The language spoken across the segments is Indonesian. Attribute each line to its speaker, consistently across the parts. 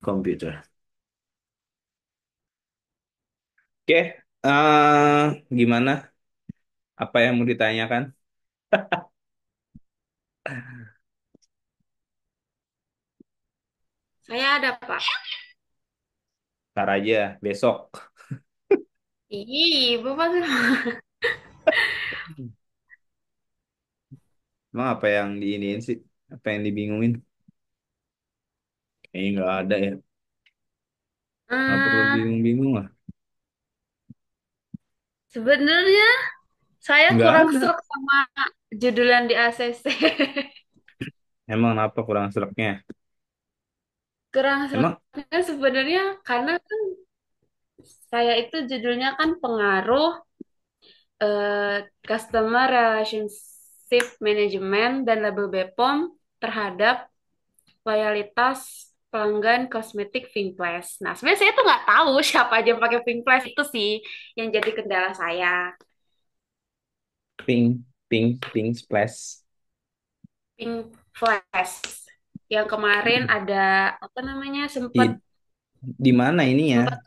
Speaker 1: Komputer. Oke, gimana? Apa yang mau ditanyakan?
Speaker 2: Saya ada, Pak.
Speaker 1: Ntar aja, besok.
Speaker 2: Ih, Bapak tuh.
Speaker 1: Emang apa yang diiniin sih? Apa yang dibingungin? Kayaknya nggak ada ya. Nggak perlu
Speaker 2: Eh,
Speaker 1: bingung-bingung lah.
Speaker 2: sebenarnya saya
Speaker 1: Nggak
Speaker 2: kurang
Speaker 1: ada.
Speaker 2: serak sama judul yang di ACC.
Speaker 1: Emang apa kurang seretnya?
Speaker 2: Kurang
Speaker 1: Emang,
Speaker 2: seraknya sebenarnya karena kan saya itu judulnya kan pengaruh Customer Relationship Management dan label BPOM terhadap loyalitas pelanggan kosmetik Finkflash. Nah, sebenarnya saya tuh nggak tahu siapa aja yang pakai Finkflash itu sih yang jadi kendala saya.
Speaker 1: pink, pink splash.
Speaker 2: Pink Flash yang kemarin ada apa namanya sempat
Speaker 1: Di, di mana ininya?
Speaker 2: sempat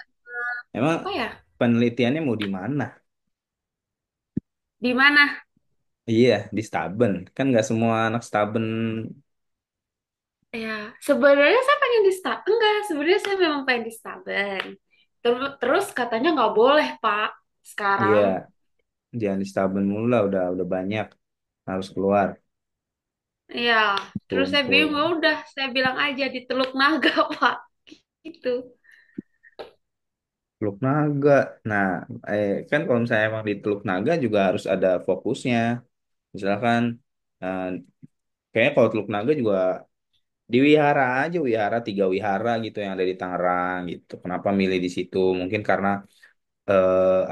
Speaker 1: Emang
Speaker 2: apa ya,
Speaker 1: penelitiannya mau di mana?
Speaker 2: di mana
Speaker 1: Iya, di Staben. Kan nggak semua anak Staben.
Speaker 2: ya, sebenarnya saya pengen di Staben, enggak, sebenarnya saya memang pengen di Staben, terus katanya nggak boleh Pak
Speaker 1: Iya,
Speaker 2: sekarang.
Speaker 1: jangan di Staben mulu lah. Udah banyak. Harus keluar.
Speaker 2: Ya, terus saya bingung,
Speaker 1: Kumpul.
Speaker 2: "Ya udah saya bilang aja di Teluk Naga Pak." Itu.
Speaker 1: Teluk Naga. Nah, kan kalau misalnya emang di Teluk Naga juga harus ada fokusnya. Misalkan, eh, kayaknya kalau Teluk Naga juga di wihara aja, wihara 3 wihara gitu yang ada di Tangerang gitu. Kenapa milih di situ? Mungkin karena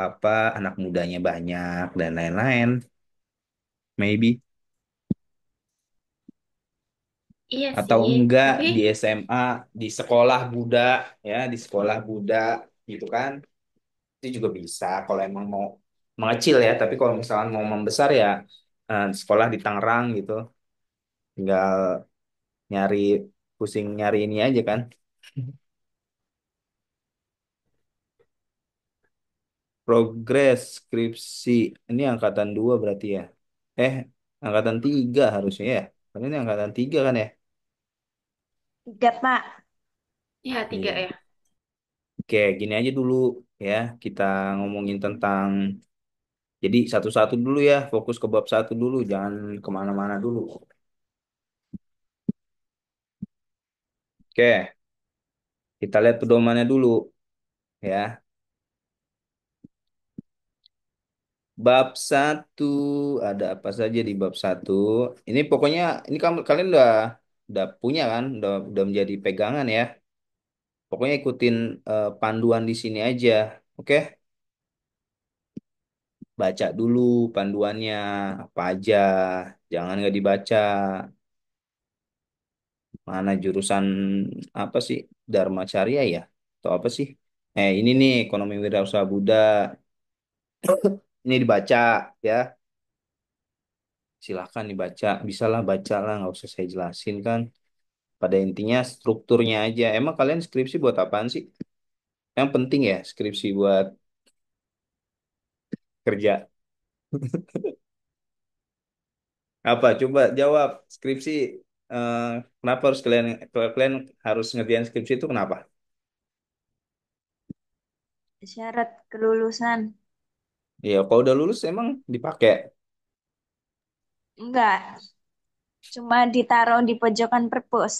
Speaker 1: apa anak mudanya banyak dan lain-lain. Maybe.
Speaker 2: Iya
Speaker 1: Atau
Speaker 2: sih,
Speaker 1: enggak
Speaker 2: tapi
Speaker 1: di SMA, di sekolah Buddha, ya, di sekolah Buddha gitu kan. Itu juga bisa kalau emang mau mengecil ya, tapi kalau misalnya mau membesar ya, sekolah di Tangerang gitu, tinggal nyari, pusing nyari ini aja kan. Progres skripsi ini angkatan 2 berarti ya, eh angkatan 3 harusnya ya, karena ini angkatan 3 kan ya.
Speaker 3: Tiga, Pak.
Speaker 2: ya tiga
Speaker 1: Iya.
Speaker 2: ya.
Speaker 1: Oke, gini aja dulu ya, kita ngomongin tentang, jadi satu-satu dulu ya, fokus ke bab satu dulu, jangan kemana-mana dulu. Oke, kita lihat pedomannya dulu ya. Bab 1 ada apa saja di bab 1? Ini pokoknya ini kamu kalian udah punya kan, udah menjadi pegangan ya. Pokoknya ikutin panduan di sini aja. Oke? Baca dulu panduannya apa aja. Jangan nggak dibaca. Mana jurusan apa sih? Dharma Carya ya? Atau apa sih? Ini nih ekonomi wirausaha Buddha. Ini dibaca ya. Silahkan dibaca. Bisalah baca lah, nggak usah saya jelasin kan. Pada intinya strukturnya aja. Emang kalian skripsi buat apaan sih? Yang penting ya skripsi buat kerja. Apa? Coba jawab. Skripsi, eh, kenapa harus kalian harus ngerjain skripsi itu kenapa?
Speaker 3: Syarat kelulusan.
Speaker 1: Ya, kalau udah lulus emang dipakai.
Speaker 3: Enggak, cuma ditaruh di pojokan perpus.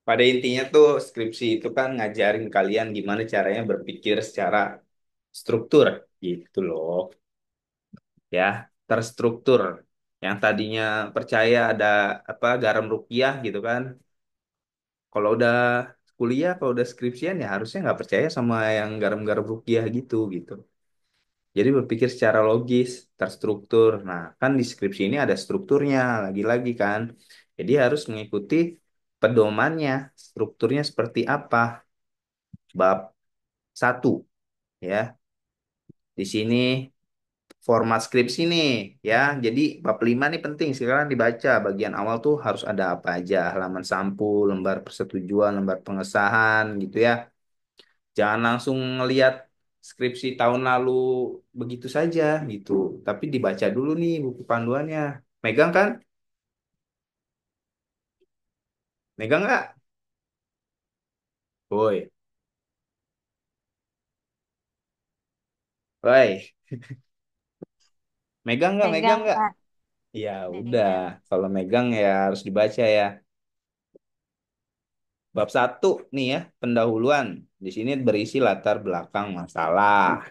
Speaker 1: Pada intinya tuh skripsi itu kan ngajarin kalian gimana caranya berpikir secara struktur gitu loh. Ya, terstruktur. Yang tadinya percaya ada apa garam rupiah gitu kan. Kalau udah kuliah, kalau udah skripsian ya harusnya nggak percaya sama yang garam-garam rupiah gitu. Jadi berpikir secara logis, terstruktur. Nah, kan di skripsi ini ada strukturnya lagi-lagi kan. Jadi harus mengikuti pedomannya, strukturnya seperti apa. Bab 1 ya. Di sini format skripsi nih ya. Jadi bab 5 nih penting sekarang dibaca. Bagian awal tuh harus ada apa aja, halaman sampul, lembar persetujuan, lembar pengesahan gitu ya. Jangan langsung ngelihat skripsi tahun lalu begitu saja gitu. Tapi dibaca dulu nih buku panduannya. Megang kan? Megang nggak? Woi, woi, megang nggak? Megang
Speaker 3: Megang,
Speaker 1: nggak?
Speaker 3: Pak.
Speaker 1: Ya udah,
Speaker 3: Megang.
Speaker 1: kalau megang ya harus dibaca ya. Bab satu nih ya, pendahuluan. Di sini berisi latar belakang masalah.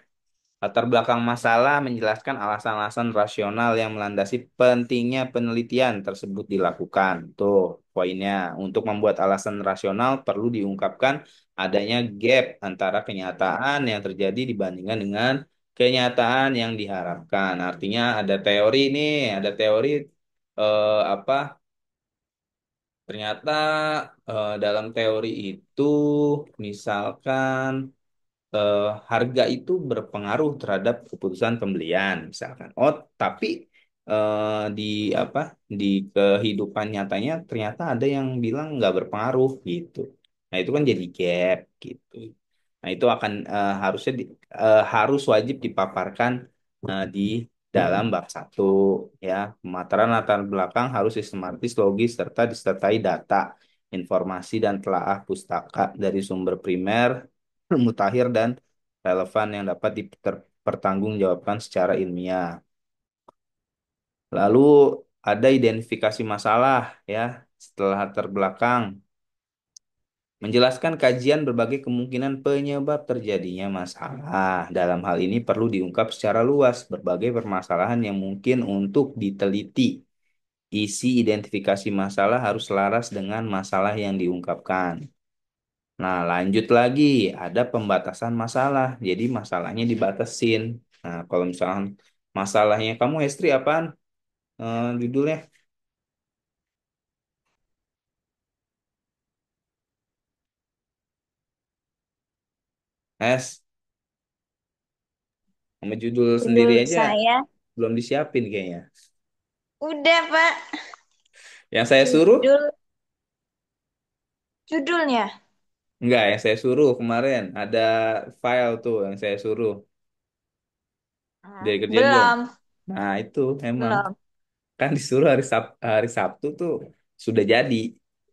Speaker 1: Latar belakang masalah menjelaskan alasan-alasan rasional yang melandasi pentingnya penelitian tersebut dilakukan. Tuh, poinnya. Untuk membuat alasan rasional perlu diungkapkan adanya gap antara kenyataan yang terjadi dibandingkan dengan kenyataan yang diharapkan. Artinya ada teori nih, ada teori apa? Ternyata dalam teori itu misalkan eh, harga itu berpengaruh terhadap keputusan pembelian misalkan. Oh, tapi di apa di kehidupan nyatanya ternyata ada yang bilang nggak berpengaruh gitu. Nah, itu kan jadi gap gitu. Nah, itu akan harus wajib dipaparkan di dalam bab satu ya. Pemaparan latar belakang harus sistematis, logis serta disertai data, informasi dan telaah pustaka dari sumber primer, mutakhir dan relevan yang dapat dipertanggungjawabkan secara ilmiah. Lalu ada identifikasi masalah ya setelah latar belakang. Menjelaskan kajian berbagai kemungkinan penyebab terjadinya masalah. Dalam hal ini perlu diungkap secara luas berbagai permasalahan yang mungkin untuk diteliti. Isi identifikasi masalah harus selaras dengan masalah yang diungkapkan. Nah, lanjut lagi, ada pembatasan masalah. Jadi masalahnya dibatasin. Nah, kalau misalnya masalahnya kamu Hestri apaan? Judulnya S, sama judul sendiri
Speaker 3: Judul
Speaker 1: aja
Speaker 3: saya
Speaker 1: belum disiapin kayaknya.
Speaker 3: udah, Pak.
Speaker 1: Yang saya suruh,
Speaker 3: Judul judulnya.
Speaker 1: enggak, yang saya suruh kemarin ada file tuh yang saya suruh. Dari kerjaan belum?
Speaker 3: Belum,
Speaker 1: Nah, itu emang
Speaker 3: belum.
Speaker 1: kan disuruh hari Sabtu tuh sudah jadi.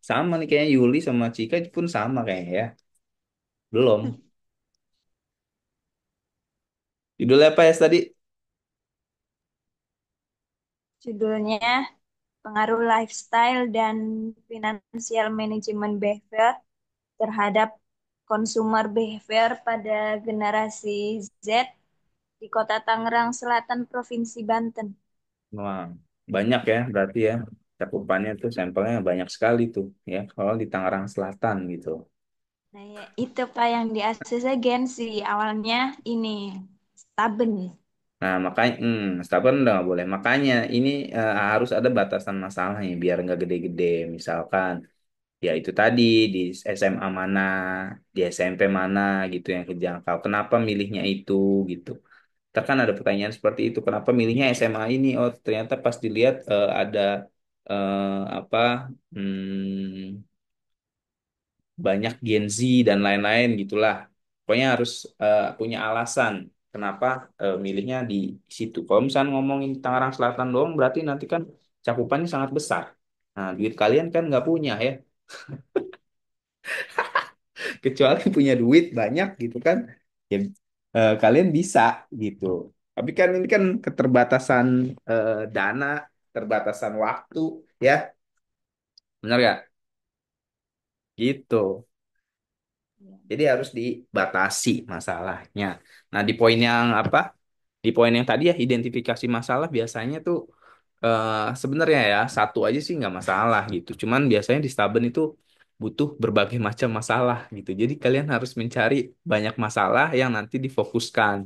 Speaker 1: Sama nih kayaknya Yuli sama Cika pun sama kayaknya ya. Belum. Judulnya apa ya tadi?
Speaker 3: Judulnya Pengaruh Lifestyle dan Financial Management Behavior terhadap Consumer Behavior pada Generasi Z di Kota Tangerang Selatan, Provinsi Banten.
Speaker 1: Wah, banyak ya berarti ya. Cakupannya tuh sampelnya banyak sekali tuh ya. Kalau di Tangerang Selatan gitu.
Speaker 3: Nah, ya, itu Pak yang di ACC Gensi. Awalnya ini Staben.
Speaker 1: Nah, makanya, stubborn udah nggak boleh. Makanya ini harus ada batasan masalahnya biar nggak gede-gede. Misalkan, ya itu tadi di SMA mana, di SMP mana gitu yang kejangkau. Kenapa milihnya itu gitu. Terkan ada pertanyaan seperti itu. Kenapa milihnya SMA ini? Oh, ternyata pas dilihat ada apa? hmm, banyak Gen Z dan lain-lain gitulah. Pokoknya harus punya alasan kenapa milihnya di situ. Kalau misalnya ngomongin Tangerang Selatan doang, berarti nanti kan cakupannya sangat besar. Nah, duit kalian kan nggak punya ya, kecuali punya duit banyak gitu kan, ya kalian bisa gitu. Tapi kan ini kan keterbatasan dana, keterbatasan waktu, ya, benar gak? Gitu. Jadi harus dibatasi masalahnya. Nah, di poin yang apa? Di poin yang tadi ya identifikasi masalah biasanya tuh sebenarnya ya satu aja sih nggak masalah gitu. Cuman biasanya di Staben itu butuh berbagai macam masalah gitu. Jadi kalian harus mencari banyak masalah yang nanti difokuskan.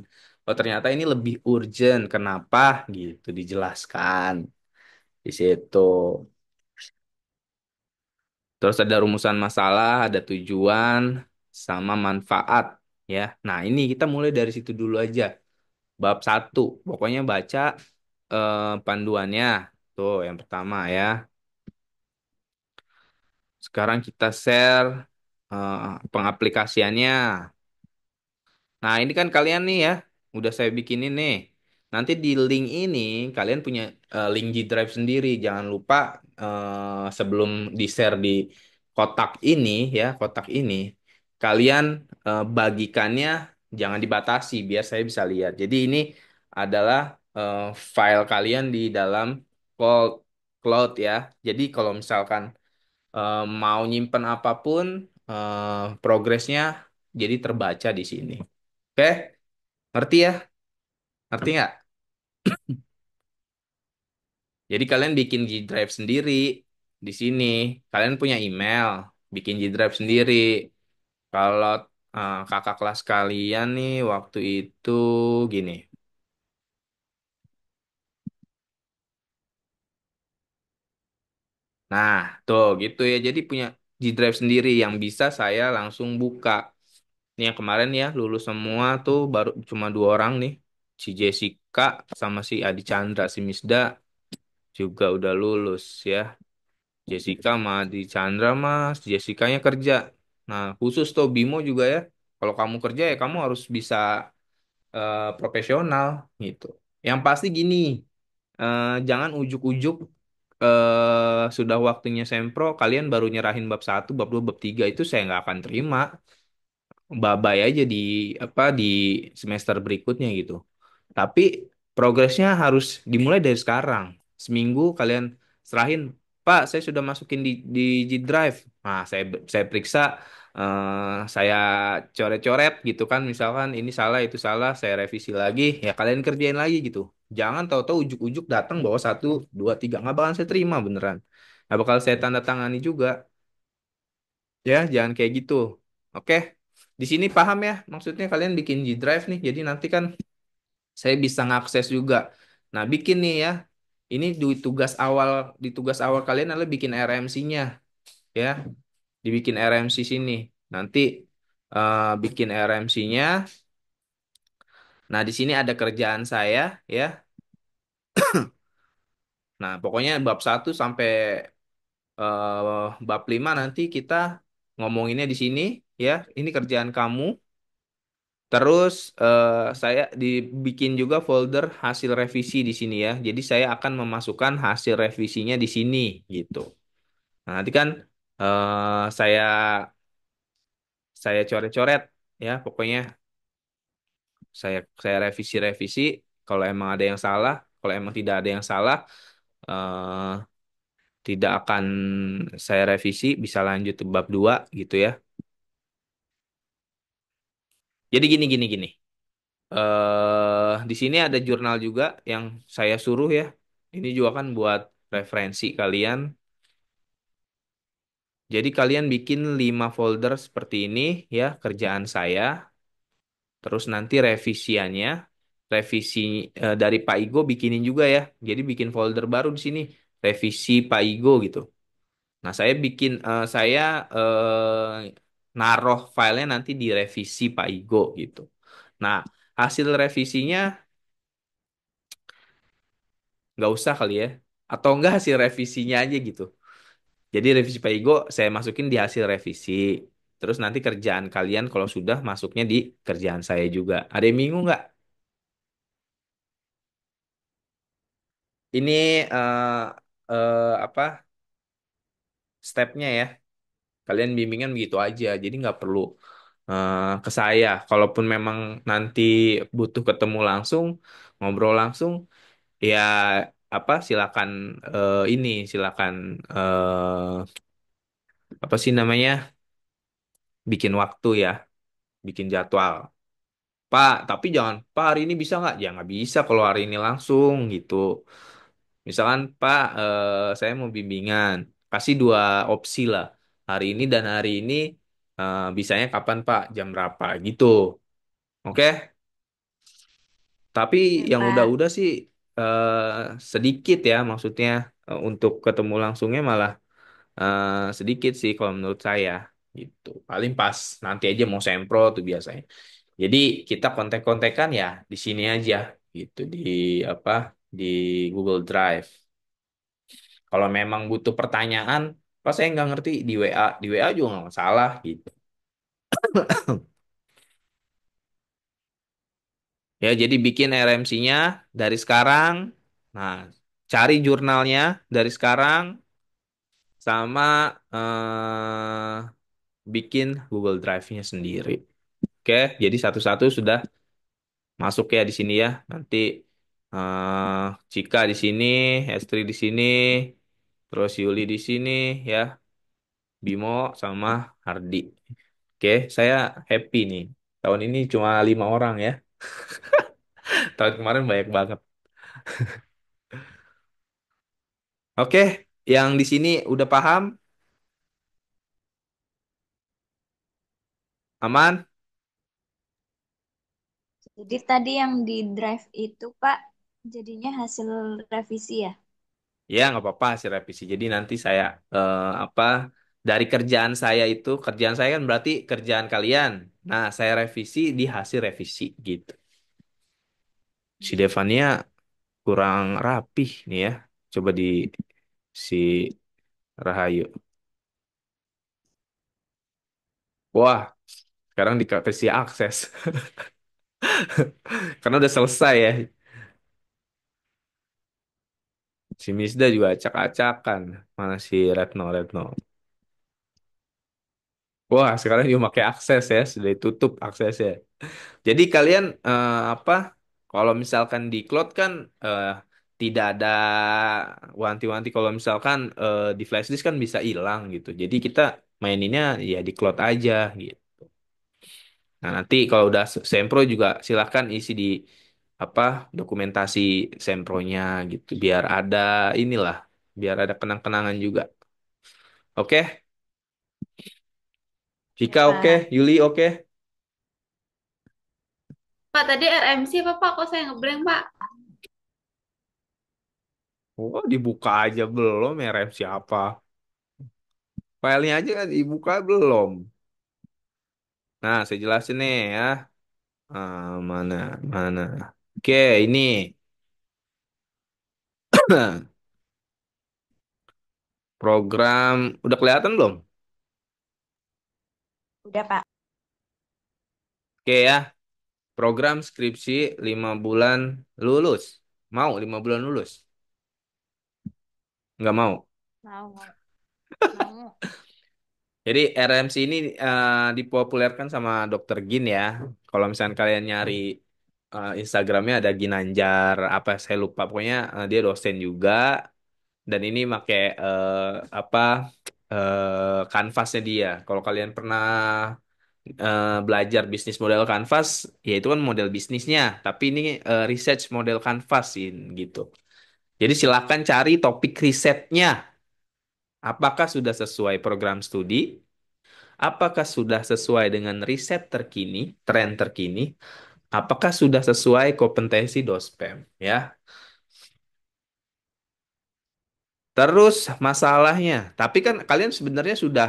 Speaker 1: Oh, ternyata ini lebih urgent. Kenapa? Gitu dijelaskan di situ. Terus ada rumusan masalah, ada tujuan, sama manfaat ya. Nah, ini kita mulai dari situ dulu aja. bab 1. Pokoknya baca panduannya. Tuh, yang pertama ya. Sekarang kita share pengaplikasiannya. Nah, ini kan kalian nih ya, udah saya bikinin nih. Nanti di link ini kalian punya link G Drive sendiri. Jangan lupa sebelum di-share di kotak ini ya, kotak ini, kalian bagikannya jangan dibatasi biar saya bisa lihat. Jadi ini adalah eh, file kalian di dalam cloud cloud ya. Jadi kalau misalkan mau nyimpen apapun progresnya jadi terbaca di sini. Oke, ngerti ya? Ngerti nggak? Jadi kalian bikin G Drive sendiri di sini. Kalian punya email, bikin G Drive sendiri. Kalau kakak kelas kalian nih waktu itu gini. Nah, tuh gitu ya. Jadi punya G Drive sendiri yang bisa saya langsung buka. Ini yang kemarin ya lulus semua tuh baru cuma 2 orang nih. Si Jessica sama si Adi Chandra, si Misda juga udah lulus ya. Jessica sama Adi Chandra mas, Jessica-nya kerja. Nah khusus tuh Bimo juga ya. Kalau kamu kerja ya kamu harus bisa profesional gitu. Yang pasti gini, jangan ujuk-ujuk sudah waktunya sempro, kalian baru nyerahin bab 1, bab 2, bab 3 itu saya nggak akan terima. Bye aja di apa di semester berikutnya gitu. Tapi progresnya harus dimulai dari sekarang. Seminggu kalian serahin, Pak, saya sudah masukin di G Drive. Nah, saya periksa, saya coret-coret gitu kan, misalkan ini salah itu salah, saya revisi lagi, ya kalian kerjain lagi gitu. Jangan tahu-tahu ujuk-ujuk datang bawa 1, 2, 3, nggak bakal saya terima beneran. Nggak bakal saya tanda tangani juga. Ya, jangan kayak gitu. Oke, di sini paham ya? Maksudnya kalian bikin G Drive nih, jadi nanti kan saya bisa ngakses juga. Nah, bikin nih ya. Ini di tugas awal kalian adalah bikin RMC-nya ya. Dibikin RMC sini. Nanti bikin RMC-nya. Nah, di sini ada kerjaan saya ya. Nah, pokoknya bab 1 sampai bab 5 nanti kita ngomonginnya di sini ya. Ini kerjaan kamu. Terus saya dibikin juga folder hasil revisi di sini ya. Jadi saya akan memasukkan hasil revisinya di sini gitu. Nah, nanti kan saya coret-coret ya. Pokoknya saya revisi-revisi. Kalau emang ada yang salah, kalau emang tidak ada yang salah, eh, tidak akan saya revisi. Bisa lanjut ke bab 2 gitu ya. Jadi gini gini gini. Di sini ada jurnal juga yang saya suruh ya. Ini juga kan buat referensi kalian. Jadi kalian bikin 5 folder seperti ini ya kerjaan saya. Terus nanti revisiannya, revisi dari Pak Igo bikinin juga ya. Jadi bikin folder baru di sini, revisi Pak Igo gitu. Nah saya naruh filenya nanti di revisi Pak Igo gitu. Nah hasil revisinya nggak usah kali ya, atau enggak hasil revisinya aja gitu. Jadi revisi Pak Igo saya masukin di hasil revisi. Terus nanti kerjaan kalian kalau sudah masuknya di kerjaan saya juga. Ada yang bingung nggak? Ini apa stepnya ya? Kalian bimbingan begitu aja. Jadi nggak perlu ke saya. Kalaupun memang nanti butuh ketemu langsung, ngobrol langsung, ya silakan silakan apa sih namanya? Bikin waktu ya, bikin jadwal. Pak, tapi jangan, Pak hari ini bisa nggak? Ya nggak bisa kalau hari ini langsung gitu. Misalkan, Pak, saya mau bimbingan. Kasih 2 opsi lah. Hari ini dan hari ini bisanya kapan, Pak? Jam berapa? Gitu. Oke? Tapi
Speaker 3: Ya,
Speaker 1: yang
Speaker 3: Pak.
Speaker 1: udah-udah sih sedikit ya maksudnya untuk ketemu langsungnya malah sedikit sih kalau menurut saya gitu. Paling pas nanti aja mau sempro tuh biasanya. Jadi kita kontek-kontekan ya di sini aja gitu di apa di Google Drive. Kalau memang butuh pertanyaan, pas saya nggak ngerti di WA juga nggak masalah gitu. Ya, jadi bikin RMC-nya dari sekarang. Nah, cari jurnalnya dari sekarang sama bikin Google Drive-nya sendiri. Oke, jadi satu-satu sudah masuk ya di sini ya. Nanti eh Cika di sini, Estri di sini, terus Yuli di sini ya, Bimo sama Hardi. Oke, saya happy nih. Tahun ini cuma 5 orang ya. Tahun kemarin banyak banget. Oke, yang di sini udah paham? Aman?
Speaker 3: Jadi tadi yang di drive itu, Pak, jadinya hasil revisi ya?
Speaker 1: Ya, nggak apa-apa hasil revisi. Jadi nanti saya apa dari kerjaan saya kan berarti kerjaan kalian. Nah, saya revisi di hasil revisi gitu. Si
Speaker 3: Hmm.
Speaker 1: Devania kurang rapih nih ya. Coba di si Rahayu. Wah, sekarang dikasih akses. Karena udah selesai ya. Si Misda juga acak-acakan. Mana si Retno. Wah, sekarang juga pakai akses ya. Sudah ditutup aksesnya. Jadi kalian apa? Kalau misalkan di cloud kan tidak ada wanti-wanti. Kalau misalkan di flash disk kan bisa hilang gitu. Jadi kita maininnya ya di cloud aja gitu. Nah nanti kalau udah sempro juga silahkan isi di apa dokumentasi sempronya gitu. Biar ada inilah, biar ada kenang-kenangan juga. Oke,
Speaker 3: Ya,
Speaker 1: Cika oke,
Speaker 3: Pak.
Speaker 1: Yuli oke.
Speaker 2: Pak, tadi RMC apa Pak? Kok saya ngeblank Pak?
Speaker 1: Oh dibuka aja belum ya rem siapa? Filenya aja kan dibuka belum. Nah, saya jelasin nih ya. Mana, mana. Oke, ini program udah kelihatan belum?
Speaker 3: Udah, Pak.
Speaker 1: Oke ya, program skripsi 5 bulan lulus. Mau 5 bulan lulus? Nggak mau.
Speaker 3: Mau, mau. Mau.
Speaker 1: Jadi RMC ini dipopulerkan sama Dokter Gin ya. Kalau misalnya kalian nyari Instagramnya ada Ginanjar apa saya lupa. Pokoknya dia dosen juga. Dan ini make apa kanvasnya dia. Kalau kalian pernah belajar bisnis model kanvas, ya itu kan model bisnisnya. Tapi ini research model kanvas sih gitu. Jadi silakan cari topik risetnya. Apakah sudah sesuai program studi? Apakah sudah sesuai dengan riset terkini, tren terkini? Apakah sudah sesuai kompetensi dospem? Ya. Terus masalahnya, tapi kan kalian sebenarnya sudah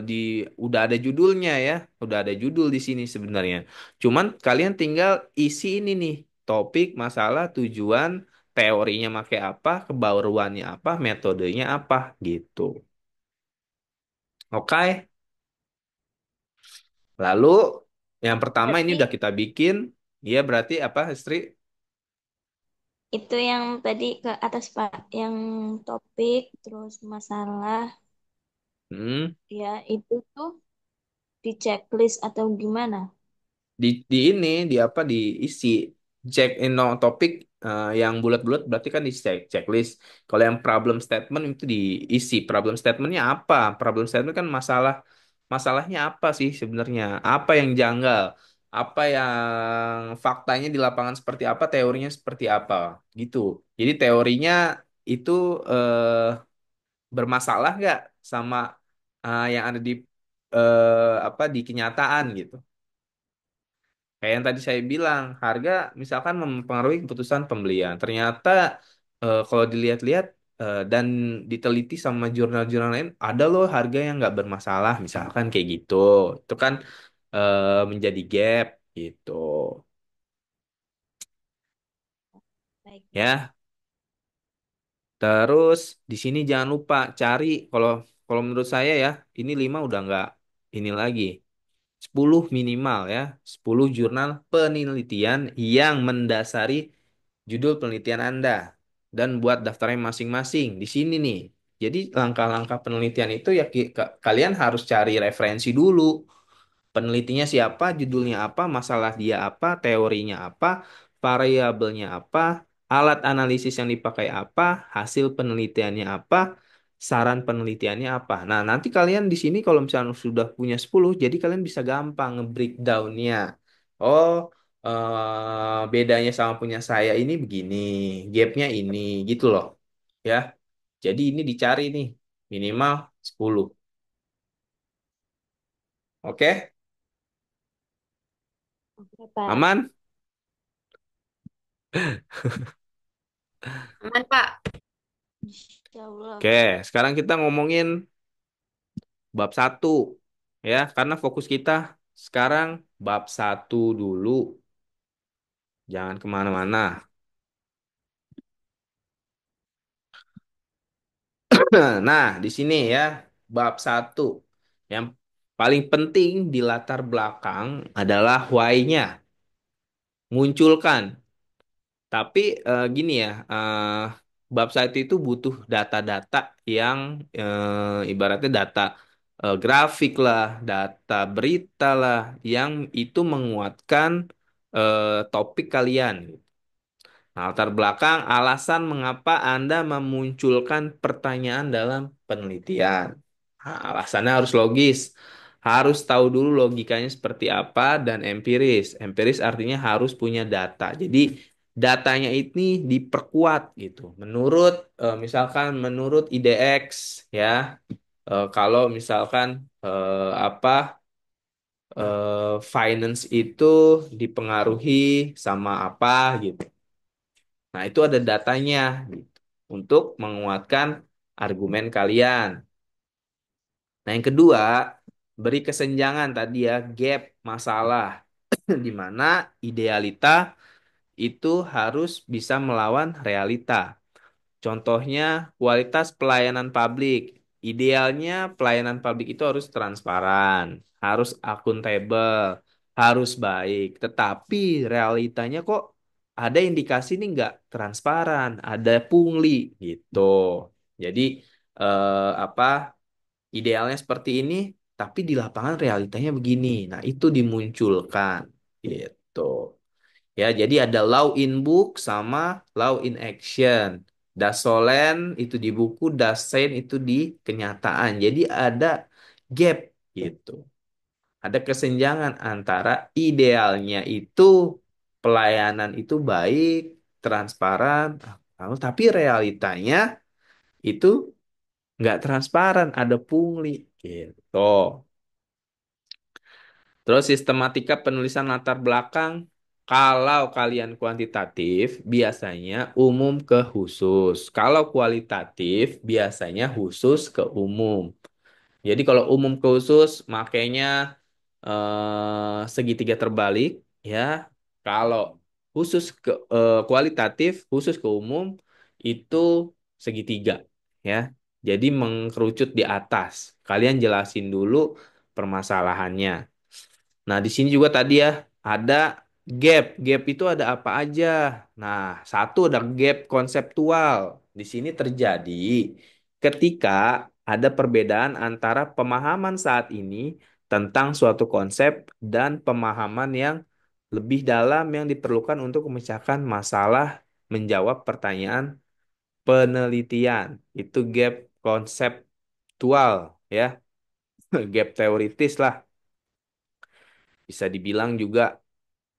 Speaker 1: di udah ada judulnya ya, udah ada judul di sini sebenarnya. Cuman kalian tinggal isi ini nih, topik, masalah, tujuan, teorinya pakai apa, kebaruannya apa, metodenya apa gitu. Oke. Lalu yang pertama ini
Speaker 3: Berarti
Speaker 1: udah kita bikin, ya berarti apa, Istri?
Speaker 3: itu yang tadi ke atas, Pak. Yang topik, terus masalah,
Speaker 1: Hmm.
Speaker 3: ya itu tuh di checklist atau gimana?
Speaker 1: Di ini di apa diisi check in no topik yang bulat-bulat berarti kan di checklist. Kalau yang problem statement itu diisi problem statementnya apa? Problem statement kan masalahnya apa sih sebenarnya? Apa yang janggal? Apa yang faktanya di lapangan seperti apa? Teorinya seperti apa? Gitu. Jadi teorinya itu bermasalah nggak sama yang ada di apa di kenyataan gitu. Kayak yang tadi saya bilang, harga misalkan mempengaruhi keputusan pembelian. Ternyata kalau dilihat-lihat dan diteliti sama jurnal-jurnal lain, ada loh harga yang nggak bermasalah, misalkan kayak gitu. Itu kan menjadi gap. Gitu.
Speaker 3: Baik, baik.
Speaker 1: Ya. Terus di sini jangan lupa cari kalau kalau menurut saya ya, ini 5 udah nggak ini lagi. 10 minimal ya. 10 jurnal penelitian yang mendasari judul penelitian Anda dan buat daftarnya masing-masing di sini nih. Jadi langkah-langkah penelitian itu ya kalian harus cari referensi dulu. Penelitinya siapa, judulnya apa, masalah dia apa, teorinya apa, variabelnya apa, alat analisis yang dipakai apa, hasil penelitiannya apa, saran penelitiannya apa. Nah, nanti kalian di sini kalau misalnya sudah punya 10, jadi kalian bisa gampang nge-breakdown-nya. Oh, bedanya sama punya saya ini begini, gapnya ini, gitu loh. Ya, jadi ini dicari nih, minimal 10. Oke,
Speaker 3: Oke, Pak.
Speaker 1: aman?
Speaker 2: Aman, Pak.
Speaker 3: Insya Allah.
Speaker 1: Oke, sekarang kita ngomongin bab satu ya, karena fokus kita sekarang bab satu dulu, jangan kemana-mana. Nah, di sini ya, bab satu yang paling penting di latar belakang adalah why-nya, munculkan. Tapi gini ya, bab satu itu butuh data-data yang ibaratnya data grafik lah, data berita lah, yang itu menguatkan topik kalian. Nah, latar belakang alasan mengapa Anda memunculkan pertanyaan dalam penelitian. Nah, alasannya harus logis. Harus tahu dulu logikanya seperti apa dan empiris. Empiris artinya harus punya data. Jadi datanya ini diperkuat gitu. Menurut misalkan menurut IDX ya. Kalau misalkan apa finance itu dipengaruhi sama apa gitu. Nah, itu ada datanya gitu untuk menguatkan argumen kalian. Nah, yang kedua, beri kesenjangan tadi ya, gap masalah di mana idealita itu harus bisa melawan realita. Contohnya, kualitas pelayanan publik. Idealnya pelayanan publik itu harus transparan, harus akuntabel, harus baik. Tetapi realitanya kok ada indikasi ini nggak transparan, ada pungli gitu. Jadi apa idealnya seperti ini, tapi di lapangan realitanya begini. Nah, itu dimunculkan gitu. Ya, jadi ada law in book sama law in action. Dasolen itu di buku, dasen itu di kenyataan. Jadi ada gap gitu. Ada kesenjangan antara idealnya itu pelayanan itu baik, transparan, tapi realitanya itu nggak transparan, ada pungli gitu. Terus sistematika penulisan latar belakang, kalau kalian kuantitatif, biasanya umum ke khusus. Kalau kualitatif, biasanya khusus ke umum. Jadi kalau umum ke khusus, makanya segitiga terbalik, ya. Kalau khusus ke kualitatif, khusus ke umum, itu segitiga, ya. Jadi mengkerucut di atas. Kalian jelasin dulu permasalahannya. Nah, di sini juga tadi ya ada gap. Gap itu ada apa aja? Nah, satu ada gap konseptual. Di sini terjadi ketika ada perbedaan antara pemahaman saat ini tentang suatu konsep dan pemahaman yang lebih dalam yang diperlukan untuk memecahkan masalah menjawab pertanyaan penelitian. Itu gap konseptual ya, gap teoritis lah bisa dibilang juga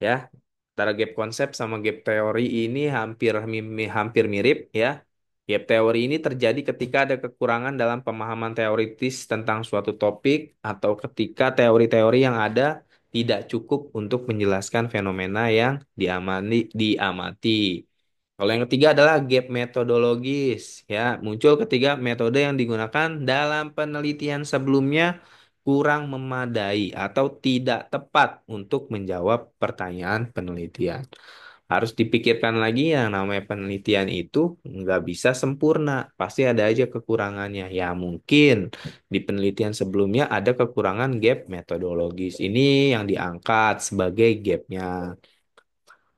Speaker 1: ya. Antara gap konsep sama gap teori ini hampir mirip ya. Gap teori ini terjadi ketika ada kekurangan dalam pemahaman teoritis tentang suatu topik atau ketika teori-teori yang ada tidak cukup untuk menjelaskan fenomena yang diamati. Kalau yang ketiga adalah gap metodologis ya, muncul ketiga metode yang digunakan dalam penelitian sebelumnya kurang memadai atau tidak tepat untuk menjawab pertanyaan penelitian. Harus dipikirkan lagi yang namanya penelitian itu nggak bisa sempurna, pasti ada aja kekurangannya. Ya mungkin di penelitian sebelumnya ada kekurangan gap metodologis. Ini yang diangkat sebagai gapnya.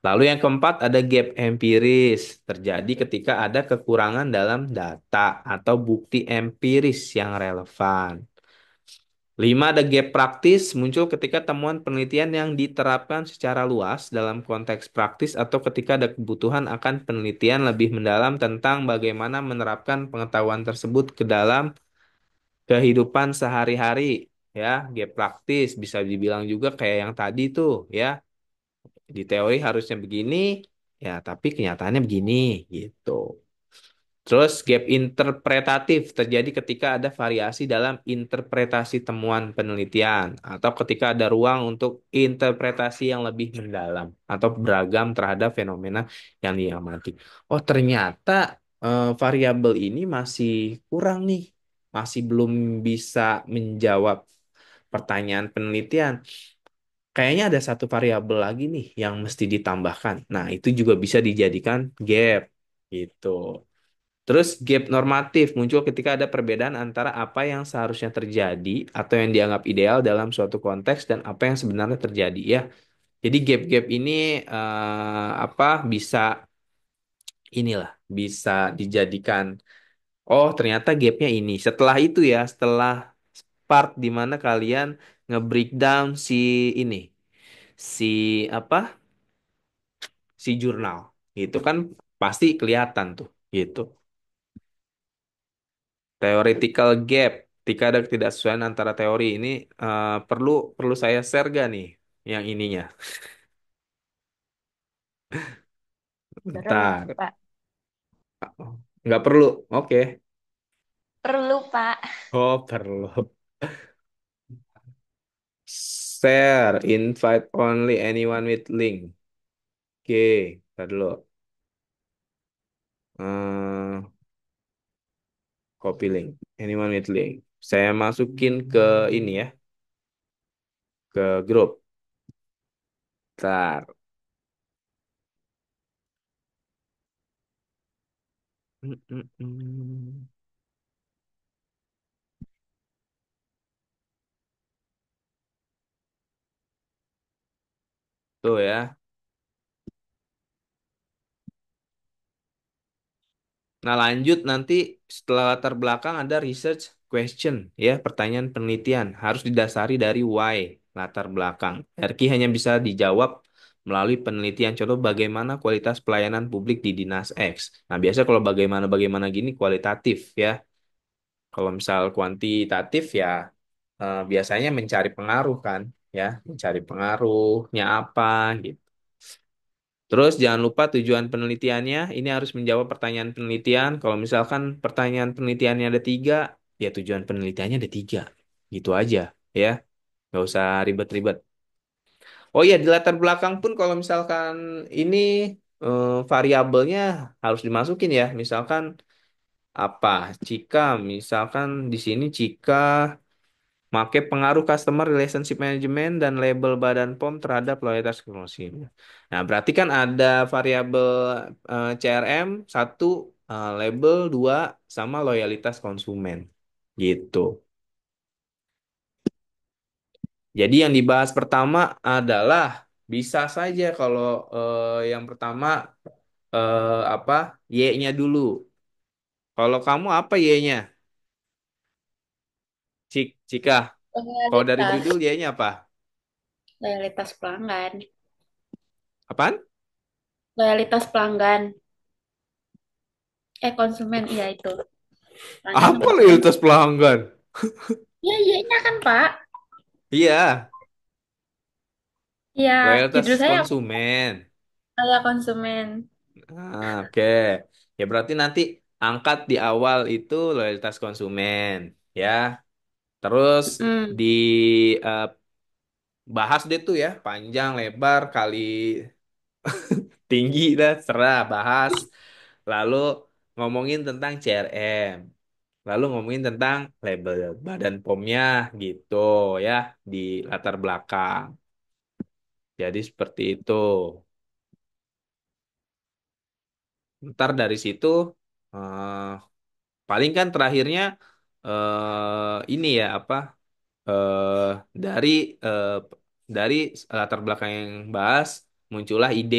Speaker 1: Lalu yang keempat ada gap empiris. Terjadi ketika ada kekurangan dalam data atau bukti empiris yang relevan. Lima, ada gap praktis muncul ketika temuan penelitian yang diterapkan secara luas dalam konteks praktis atau ketika ada kebutuhan akan penelitian lebih mendalam tentang bagaimana menerapkan pengetahuan tersebut ke dalam kehidupan sehari-hari. Ya, gap praktis bisa dibilang juga kayak yang tadi tuh, ya. Di teori harusnya begini, ya, tapi kenyataannya begini, gitu. Terus gap interpretatif terjadi ketika ada variasi dalam interpretasi temuan penelitian atau ketika ada ruang untuk interpretasi yang lebih mendalam atau beragam terhadap fenomena yang diamati. Oh, ternyata variabel ini masih kurang nih, masih belum bisa menjawab pertanyaan penelitian. Kayaknya ada satu variabel lagi nih yang mesti ditambahkan. Nah, itu juga bisa dijadikan gap gitu. Terus gap normatif muncul ketika ada perbedaan antara apa yang seharusnya terjadi atau yang dianggap ideal dalam suatu konteks dan apa yang sebenarnya terjadi ya. Jadi gap-gap ini apa bisa inilah bisa dijadikan oh ternyata gapnya ini. Setelah itu ya, setelah part di mana kalian nge-breakdown si ini si apa? Si jurnal. Itu kan pasti kelihatan tuh gitu. Theoretical gap, ketika ada ketidaksesuaian antara teori ini perlu perlu saya share gak nih yang ininya?
Speaker 3: Perlu,
Speaker 1: Bentar.
Speaker 3: Pak.
Speaker 1: Nggak perlu. Oke.
Speaker 3: Perlu, Pak.
Speaker 1: Oh, perlu. Share, invite only anyone with link. Oke, ntar dulu. Eh, copy link. Anyone with link. Saya masukin ke ini ya, ke grup. Ntar. Mm, mm, mm. Tuh ya. Nah, lanjut nanti setelah latar belakang ada research question, ya, pertanyaan penelitian harus didasari dari why, latar belakang. RQ hanya bisa dijawab melalui penelitian. Contoh bagaimana kualitas pelayanan publik di Dinas X. Nah, biasa kalau bagaimana gini kualitatif ya. Kalau misal kuantitatif ya biasanya mencari pengaruh kan, ya, mencari pengaruhnya apa gitu. Terus jangan lupa tujuan penelitiannya, ini harus menjawab pertanyaan penelitian. Kalau misalkan pertanyaan penelitiannya ada tiga, ya tujuan penelitiannya ada tiga. Gitu aja, ya. Nggak usah ribet-ribet. Oh iya, di latar belakang pun kalau misalkan ini variabelnya harus dimasukin ya. Misalkan apa? Jika misalkan di sini jika make pengaruh customer relationship management dan label Badan POM terhadap loyalitas konsumen. Nah, berarti kan ada variabel CRM satu, label dua, sama loyalitas konsumen. Gitu. Jadi yang dibahas pertama adalah bisa saja kalau yang pertama apa Y-nya dulu. Kalau kamu apa Y-nya? Cika. Kalau dari
Speaker 2: Loyalitas,
Speaker 1: Bridul Y-nya apa?
Speaker 2: loyalitas pelanggan,
Speaker 1: Apaan?
Speaker 2: loyalitas pelanggan, konsumen, iya itu. Pelanggan sama
Speaker 1: Apa
Speaker 2: konsumen.
Speaker 1: loyalitas pelanggan?
Speaker 2: Iya, iya, iya kan Pak?
Speaker 1: Iya.
Speaker 2: Iya,
Speaker 1: Loyalitas
Speaker 2: judul saya
Speaker 1: konsumen.
Speaker 2: saya konsumen.
Speaker 1: Oke. Ya berarti nanti angkat di awal itu loyalitas konsumen, ya. Terus
Speaker 2: Hmm.
Speaker 1: dibahas deh tuh ya, panjang, lebar, kali tinggi dah, serah bahas. Lalu ngomongin tentang CRM. Lalu ngomongin tentang label badan POM-nya gitu ya di latar belakang. Jadi seperti itu. Ntar dari situ eh, paling kan terakhirnya ini ya apa eh, dari eh, dari latar belakang yang bahas muncullah ide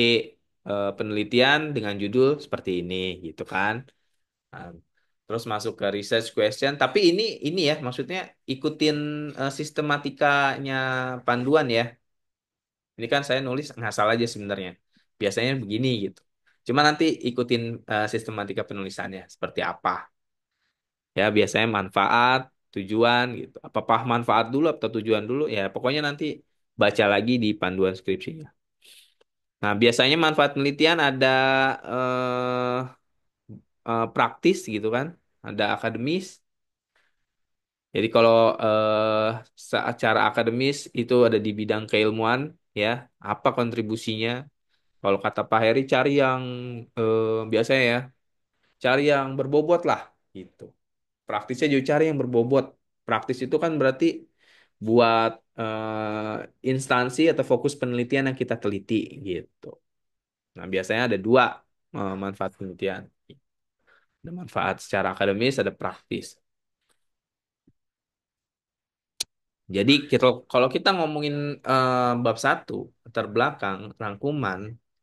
Speaker 1: penelitian dengan judul seperti ini gitu kan. Nah, terus masuk ke research question, tapi ini ya maksudnya ikutin sistematikanya panduan ya. Ini kan saya nulis ngasal aja sebenarnya. Biasanya begini gitu. Cuma nanti ikutin sistematika penulisannya seperti apa. Ya biasanya manfaat, tujuan gitu. Apakah manfaat dulu atau tujuan dulu? Ya pokoknya nanti baca lagi di panduan skripsinya. Nah biasanya manfaat penelitian ada eh, praktis gitu kan. Ada akademis. Jadi kalau secara akademis itu ada di bidang keilmuan ya, apa kontribusinya? Kalau kata Pak Heri cari yang biasanya ya, cari yang berbobot lah gitu. Praktisnya juga cari yang berbobot. Praktis itu kan berarti buat instansi atau fokus penelitian yang kita teliti gitu. Nah, biasanya ada dua manfaat penelitian. Ada manfaat secara akademis, ada praktis. Jadi kalau kita ngomongin bab satu, terbelakang, rangkuman,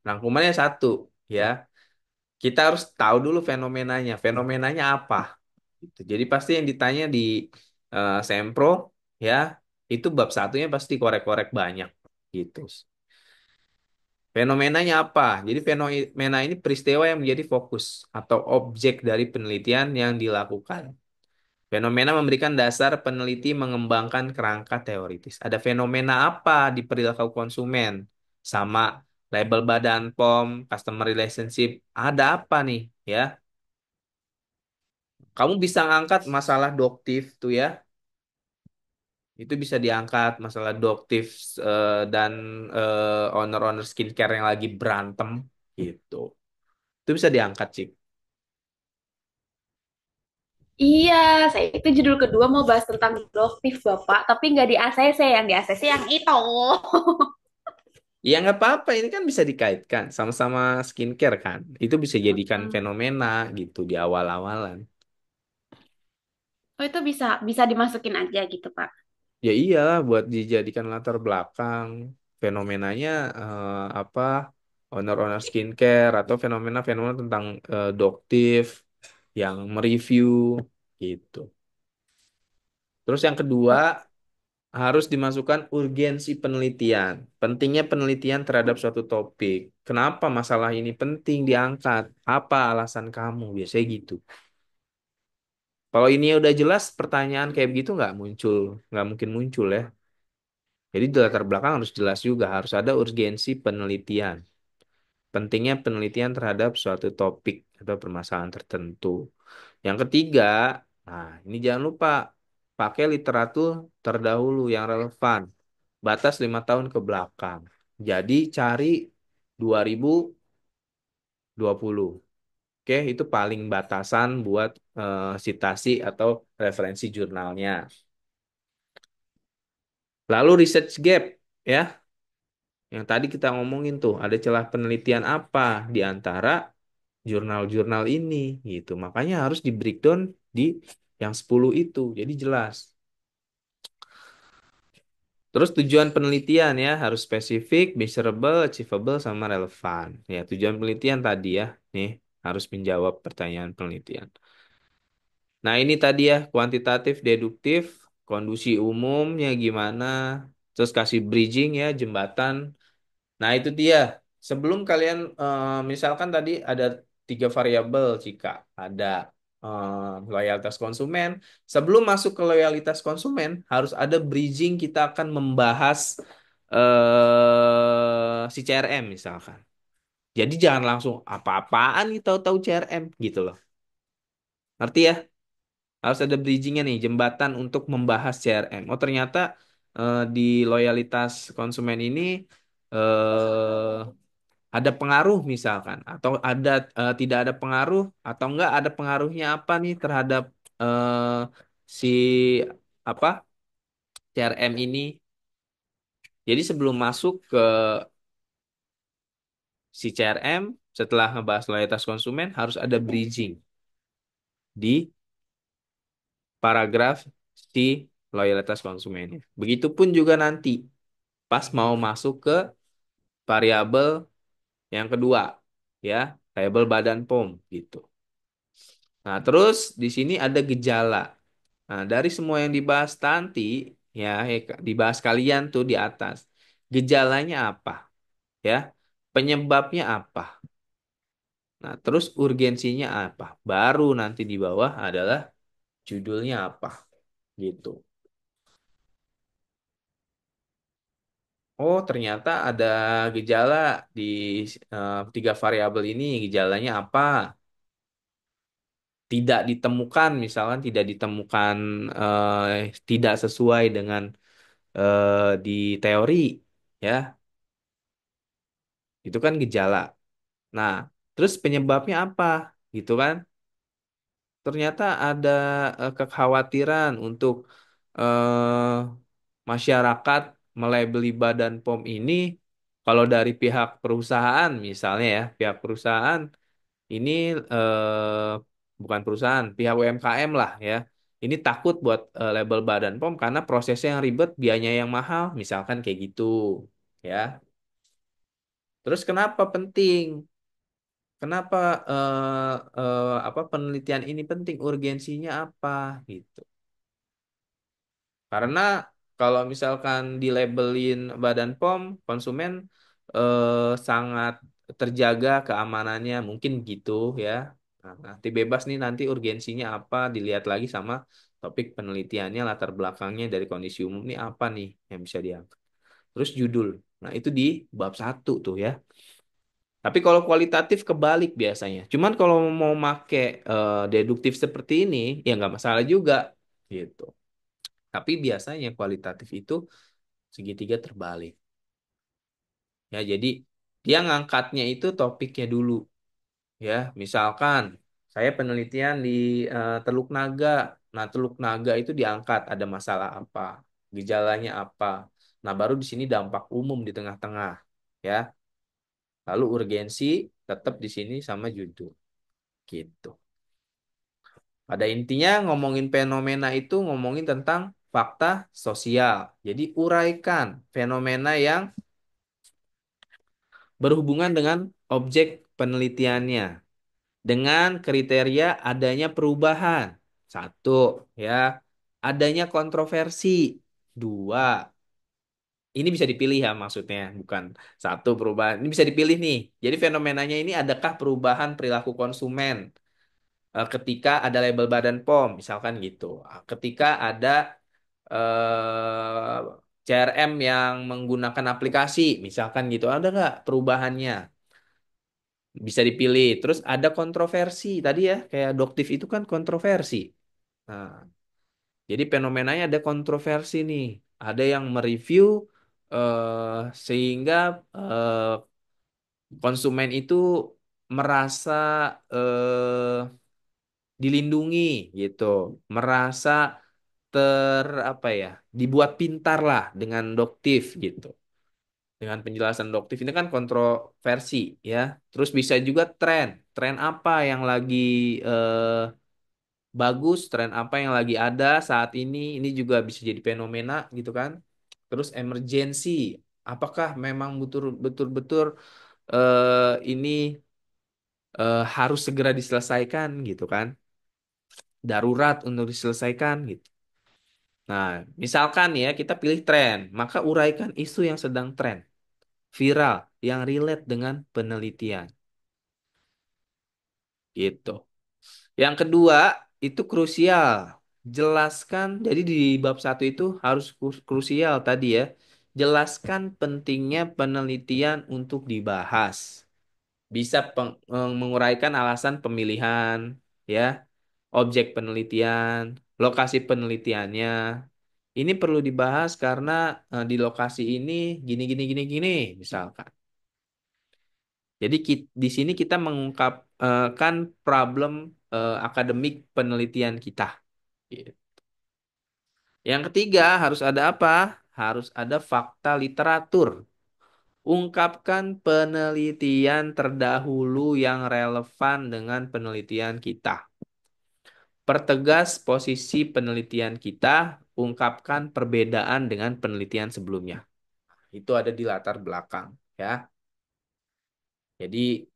Speaker 1: rangkumannya satu, ya. Kita harus tahu dulu fenomenanya. Fenomenanya apa? Gitu. Jadi pasti yang ditanya di sempro, ya, itu bab satunya pasti korek-korek banyak, gitu. Fenomenanya apa? Jadi fenomena ini peristiwa yang menjadi fokus atau objek dari penelitian yang dilakukan. Fenomena memberikan dasar peneliti mengembangkan kerangka teoritis. Ada fenomena apa di perilaku konsumen? Sama label badan POM, customer relationship. Ada apa nih? Ya, kamu bisa ngangkat masalah doktif tuh ya. Itu bisa diangkat masalah doktif dan owner-owner skincare yang lagi berantem gitu. Itu bisa diangkat, Cik.
Speaker 2: Iya, saya itu judul kedua mau bahas tentang produktif, Bapak, tapi nggak di ACC, yang di ACC yang itu.
Speaker 1: Ya nggak apa-apa, ini kan bisa dikaitkan sama-sama skincare kan. Itu bisa jadikan
Speaker 2: Hmm.
Speaker 1: fenomena gitu di awal-awalan.
Speaker 2: Oh, itu bisa bisa dimasukin aja gitu, Pak.
Speaker 1: Ya iyalah buat dijadikan latar belakang fenomenanya apa owner-owner skincare atau fenomena-fenomena tentang doktif yang mereview gitu. Terus yang kedua harus dimasukkan urgensi penelitian. Pentingnya penelitian terhadap suatu topik. Kenapa masalah ini penting diangkat? Apa alasan kamu? Biasanya gitu. Kalau ini udah jelas, pertanyaan kayak begitu nggak muncul, nggak mungkin muncul ya. Jadi di latar belakang harus jelas juga, harus ada urgensi penelitian. Pentingnya penelitian terhadap suatu topik atau permasalahan tertentu. Yang ketiga, nah ini jangan lupa pakai literatur terdahulu yang relevan. Batas 5 tahun ke belakang. Jadi cari 2020. Oke, itu paling batasan buat citasi atau referensi jurnalnya. Lalu research gap, ya. Yang tadi kita ngomongin tuh, ada celah penelitian apa di antara jurnal-jurnal ini gitu. Makanya harus di breakdown di yang 10 itu. Jadi jelas. Terus tujuan penelitian ya harus spesifik, measurable, achievable, sama relevan. Ya, tujuan penelitian tadi ya, nih harus menjawab pertanyaan penelitian. Nah, ini tadi ya, kuantitatif, deduktif, kondisi umumnya gimana, terus kasih bridging ya, jembatan. Nah, itu dia. Sebelum kalian, misalkan tadi ada 3 variabel, jika ada loyalitas konsumen. Sebelum masuk ke loyalitas konsumen, harus ada bridging. Kita akan membahas si CRM misalkan. Jadi jangan langsung apa-apaan nih tahu-tahu CRM gitu loh. Ngerti ya? Harus ada bridgingnya nih, jembatan untuk membahas CRM. Oh ternyata di loyalitas konsumen ini eh, ada pengaruh misalkan, atau ada tidak ada pengaruh, atau enggak ada pengaruhnya apa nih terhadap eh, si apa CRM ini. Jadi sebelum masuk ke si CRM, setelah ngebahas loyalitas konsumen harus ada bridging di paragraf si loyalitas konsumennya. Begitupun juga nanti pas mau masuk ke variabel yang kedua, ya, variabel badan POM gitu. Nah, terus di sini ada gejala. Nah, dari semua yang dibahas nanti, ya, dibahas kalian tuh di atas. Gejalanya apa? Ya, penyebabnya apa? Nah, terus urgensinya apa? Baru nanti di bawah adalah judulnya apa, gitu. Oh, ternyata ada gejala di tiga variabel ini. Gejalanya apa? Tidak ditemukan, misalkan tidak ditemukan, tidak sesuai dengan di teori, ya, itu kan gejala. Nah, terus penyebabnya apa, gitu kan? Ternyata ada kekhawatiran untuk eh, masyarakat melabeli Badan POM ini, kalau dari pihak perusahaan, misalnya ya, pihak perusahaan ini bukan perusahaan, pihak UMKM lah ya. Ini takut buat label Badan POM karena prosesnya yang ribet, biayanya yang mahal, misalkan kayak gitu, ya. Terus kenapa penting? Kenapa apa penelitian ini penting? Urgensinya apa gitu? Karena kalau misalkan dilabelin Badan POM, konsumen sangat terjaga keamanannya, mungkin gitu ya. Nah, nanti bebas nih nanti urgensinya apa, dilihat lagi sama topik penelitiannya, latar belakangnya dari kondisi umum nih apa nih yang bisa diangkat. Terus judul. Nah, itu di bab satu tuh ya. Tapi kalau kualitatif kebalik biasanya. Cuman kalau mau make deduktif seperti ini, ya nggak masalah juga gitu. Tapi biasanya kualitatif itu segitiga terbalik. Ya, jadi dia ngangkatnya itu topiknya dulu. Ya, misalkan saya penelitian di Teluk Naga. Nah, Teluk Naga itu diangkat ada masalah apa, gejalanya apa. Nah, baru di sini dampak umum di tengah-tengah. Ya, lalu urgensi tetap di sini sama judul. Gitu. Pada intinya ngomongin fenomena itu ngomongin tentang fakta sosial. Jadi uraikan fenomena yang berhubungan dengan objek penelitiannya dengan kriteria adanya perubahan. Satu, ya, adanya kontroversi. Dua, ini bisa dipilih ya maksudnya, bukan satu perubahan. Ini bisa dipilih nih. Jadi fenomenanya ini adakah perubahan perilaku konsumen ketika ada label Badan POM, misalkan gitu. Ketika ada eh, CRM yang menggunakan aplikasi, misalkan gitu, ada nggak perubahannya? Bisa dipilih. Terus ada kontroversi tadi ya, kayak Doktif itu kan kontroversi. Nah, jadi fenomenanya ada kontroversi nih. Ada yang mereview sehingga konsumen itu merasa dilindungi gitu, merasa apa ya, dibuat pintar lah dengan Doktif gitu. Dengan penjelasan Doktif ini kan kontroversi ya. Terus bisa juga tren apa yang lagi eh, bagus, tren apa yang lagi ada saat ini juga bisa jadi fenomena gitu kan. Terus emergency, apakah memang betul-betul ini harus segera diselesaikan gitu kan, darurat untuk diselesaikan gitu. Nah, misalkan ya kita pilih tren, maka uraikan isu yang sedang tren, viral, yang relate dengan penelitian gitu. Yang kedua, itu krusial. Jelaskan, jadi di bab satu itu harus krusial tadi ya. Jelaskan pentingnya penelitian untuk dibahas. Bisa menguraikan alasan pemilihan, ya, objek penelitian, lokasi penelitiannya. Ini perlu dibahas karena di lokasi ini gini gini gini gini, misalkan. Jadi di sini kita mengungkapkan problem akademik penelitian kita. Yang ketiga, harus ada apa? Harus ada fakta literatur. Ungkapkan penelitian terdahulu yang relevan dengan penelitian kita. Pertegas posisi penelitian kita, ungkapkan perbedaan dengan penelitian sebelumnya. Itu ada di latar belakang, ya. Jadi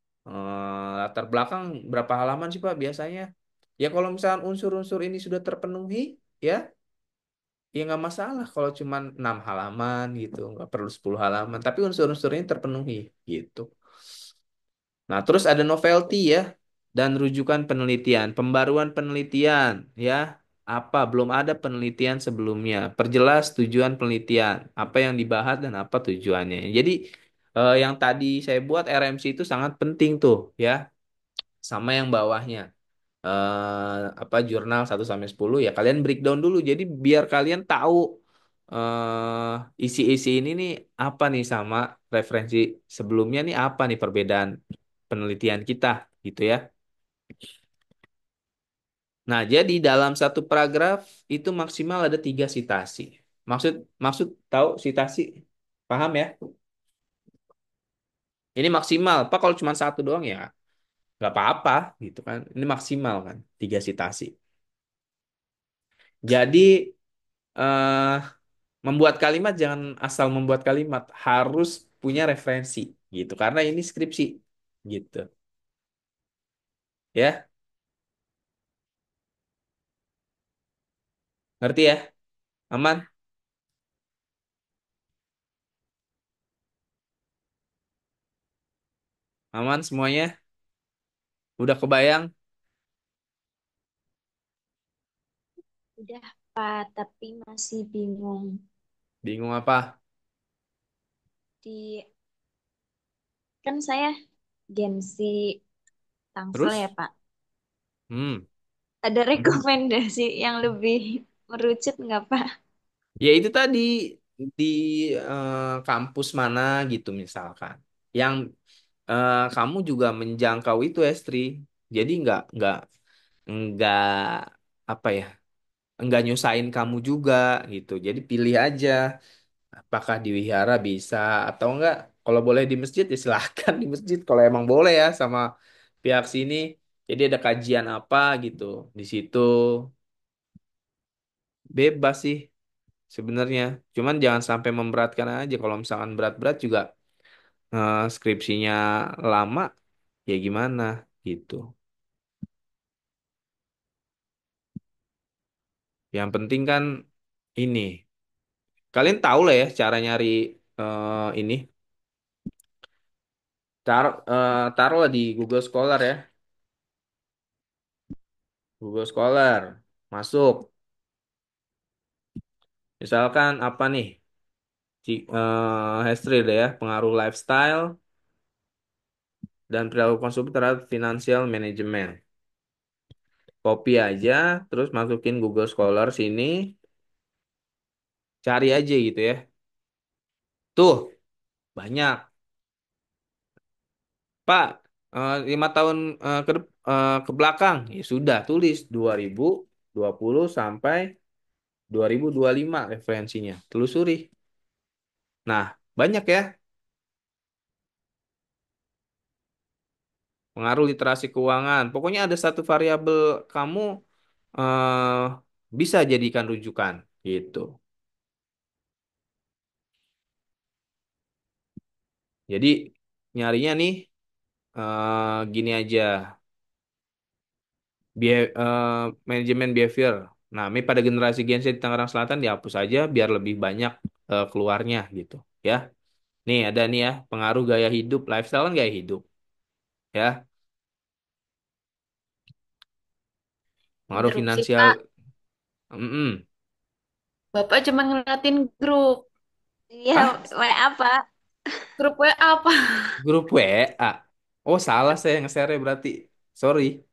Speaker 1: latar belakang berapa halaman sih Pak biasanya? Ya kalau misalnya unsur-unsur ini sudah terpenuhi, ya, ya nggak masalah kalau cuma 6 halaman gitu, nggak perlu 10 halaman. Tapi unsur-unsur ini terpenuhi, gitu. Nah, terus ada novelty ya, dan rujukan penelitian, pembaruan penelitian, ya. Apa belum ada penelitian sebelumnya? Perjelas tujuan penelitian, apa yang dibahas dan apa tujuannya. Jadi yang tadi saya buat RMC itu sangat penting tuh, ya. Sama yang bawahnya. Apa jurnal 1 sampai 10 ya kalian breakdown dulu. Jadi biar kalian tahu isi-isi ini nih apa nih sama referensi sebelumnya nih apa nih perbedaan penelitian kita gitu ya. Nah, jadi dalam satu paragraf itu maksimal ada 3 sitasi. Maksud maksud tahu sitasi? Paham ya? Ini maksimal. Pak kalau cuma satu doang ya nggak apa-apa gitu kan. Ini maksimal kan 3 sitasi. Jadi eh, membuat kalimat jangan asal membuat kalimat, harus punya referensi gitu. Karena ini skripsi gitu. Ya, ngerti ya? Aman? Aman semuanya? Udah kebayang?
Speaker 3: Udah, Pak, tapi masih bingung.
Speaker 1: Bingung apa?
Speaker 3: Di kan saya Gensi Tangsel ya,
Speaker 1: Terus?
Speaker 3: Pak.
Speaker 1: Hmm.
Speaker 3: Ada rekomendasi yang lebih merucut nggak, Pak?
Speaker 1: Ya itu tadi di kampus mana gitu misalkan. Yang kamu juga menjangkau itu Estri. Jadi nggak apa ya? Nggak nyusahin kamu juga gitu. Jadi pilih aja. Apakah di wihara bisa atau enggak? Kalau boleh di masjid ya silahkan di masjid. Kalau emang boleh ya sama pihak sini. Jadi ada kajian apa gitu di situ. Bebas sih sebenarnya. Cuman jangan sampai memberatkan aja. Kalau misalkan berat-berat juga skripsinya lama ya gimana gitu. Yang penting kan ini. Kalian tahu lah ya cara nyari ini. Taruhlah di Google Scholar ya. Google Scholar. Masuk. Misalkan apa nih? History deh ya, pengaruh lifestyle dan perilaku konsumtif terhadap financial management. Copy aja, terus masukin Google Scholar sini, cari aja gitu ya. Tuh, banyak. Pak, 5 tahun ke belakang, ya sudah tulis 2020 sampai 2025 referensinya. Telusuri. Nah, banyak ya. Pengaruh literasi keuangan. Pokoknya ada satu variabel kamu eh, bisa jadikan rujukan gitu. Jadi nyarinya nih gini aja, manajemen behavior. Nah, ini pada generasi Gen Z di Tangerang Selatan dihapus aja biar lebih banyak keluarnya gitu, ya. Nih ada nih ya pengaruh gaya hidup, lifestyle kan gaya hidup, ya. Pengaruh
Speaker 2: Interupsi,
Speaker 1: finansial,
Speaker 2: Pak.
Speaker 1: mm-mm.
Speaker 2: Bapak cuma ngeliatin grup.
Speaker 3: Iya,
Speaker 1: Ah,
Speaker 3: WA, Pak.
Speaker 2: Grup WA, Pak.
Speaker 1: grup WA. Oh salah saya nge-share berarti. Sorry.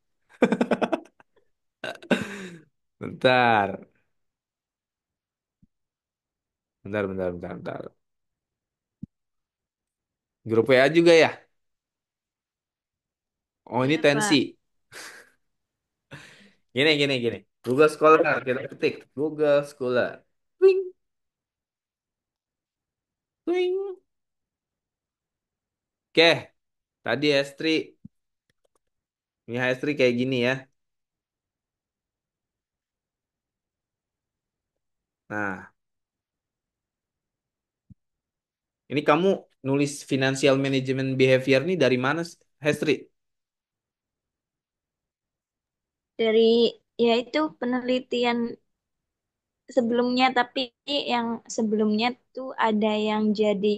Speaker 1: Bentar. Bentar, bentar, bentar, bentar. Grup WA juga ya? Oh, ini
Speaker 3: Iya,
Speaker 1: tensi.
Speaker 3: Pak.
Speaker 1: Gini, gini, gini. Google Scholar, kita ketik Google Scholar. Twing, twing. Oke, tadi Estri, ini Estri kayak gini ya. Nah, ini kamu nulis financial management behavior nih dari mana, Hestri?
Speaker 3: Dari ya itu penelitian sebelumnya, tapi yang sebelumnya tuh ada yang jadi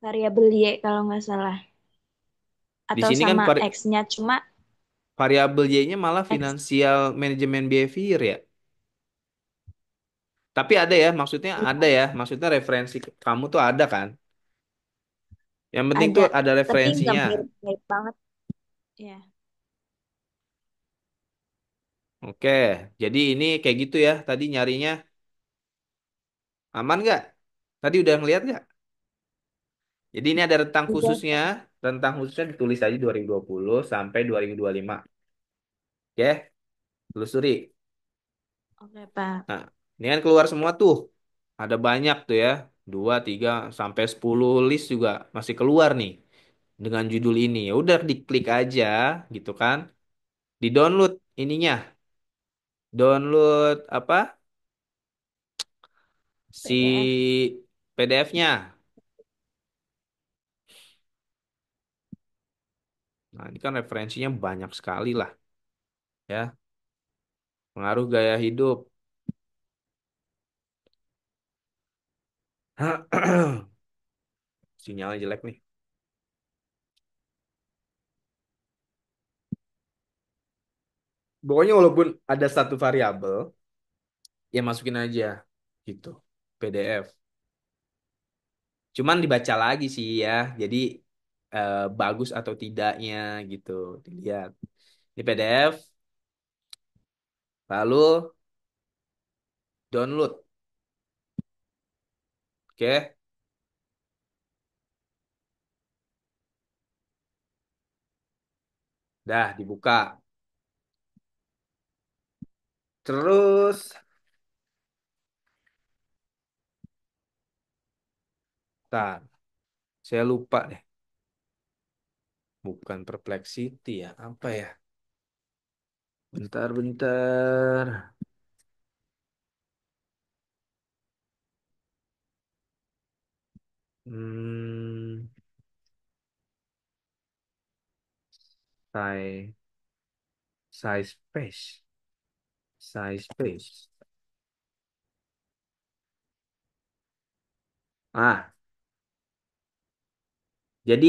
Speaker 3: variabel Y kalau nggak salah.
Speaker 1: Di
Speaker 3: Atau
Speaker 1: sini kan
Speaker 3: sama X-nya, cuma
Speaker 1: variabel Y-nya malah
Speaker 3: X
Speaker 1: financial management behavior ya. Tapi ada ya, maksudnya ada ya, maksudnya referensi kamu tuh ada kan? Yang penting
Speaker 3: ada,
Speaker 1: tuh ada
Speaker 3: tapi nggak
Speaker 1: referensinya.
Speaker 3: mirip-mirip banget. Ya,
Speaker 1: Oke, jadi ini kayak gitu ya. Tadi nyarinya aman nggak? Tadi udah ngeliat nggak? Jadi ini ada rentang
Speaker 3: udah
Speaker 1: khususnya. Rentang khususnya ditulis aja 2020 sampai 2025. Oke, telusuri.
Speaker 3: oke Pak.
Speaker 1: Nah, ini kan keluar semua tuh. Ada banyak tuh ya. 2, 3, sampai 10 list juga masih keluar nih. Dengan judul ini. Ya udah diklik aja gitu kan. Di-download ininya. Download apa?
Speaker 3: PDF.
Speaker 1: Si PDF-nya. Nah, ini kan referensinya banyak sekali lah ya. Pengaruh gaya hidup. Sinyalnya jelek nih. Pokoknya walaupun ada satu variabel, ya masukin aja gitu. PDF. Cuman dibaca lagi sih ya. Jadi bagus atau tidaknya gitu. Dilihat. Di PDF, lalu download. Oke. Dah dibuka. Terus, tar, saya lupa deh. Bukan Perplexity ya. Apa ya? Bentar, bentar. Hmm, size, size space. Size space. Ah, jadi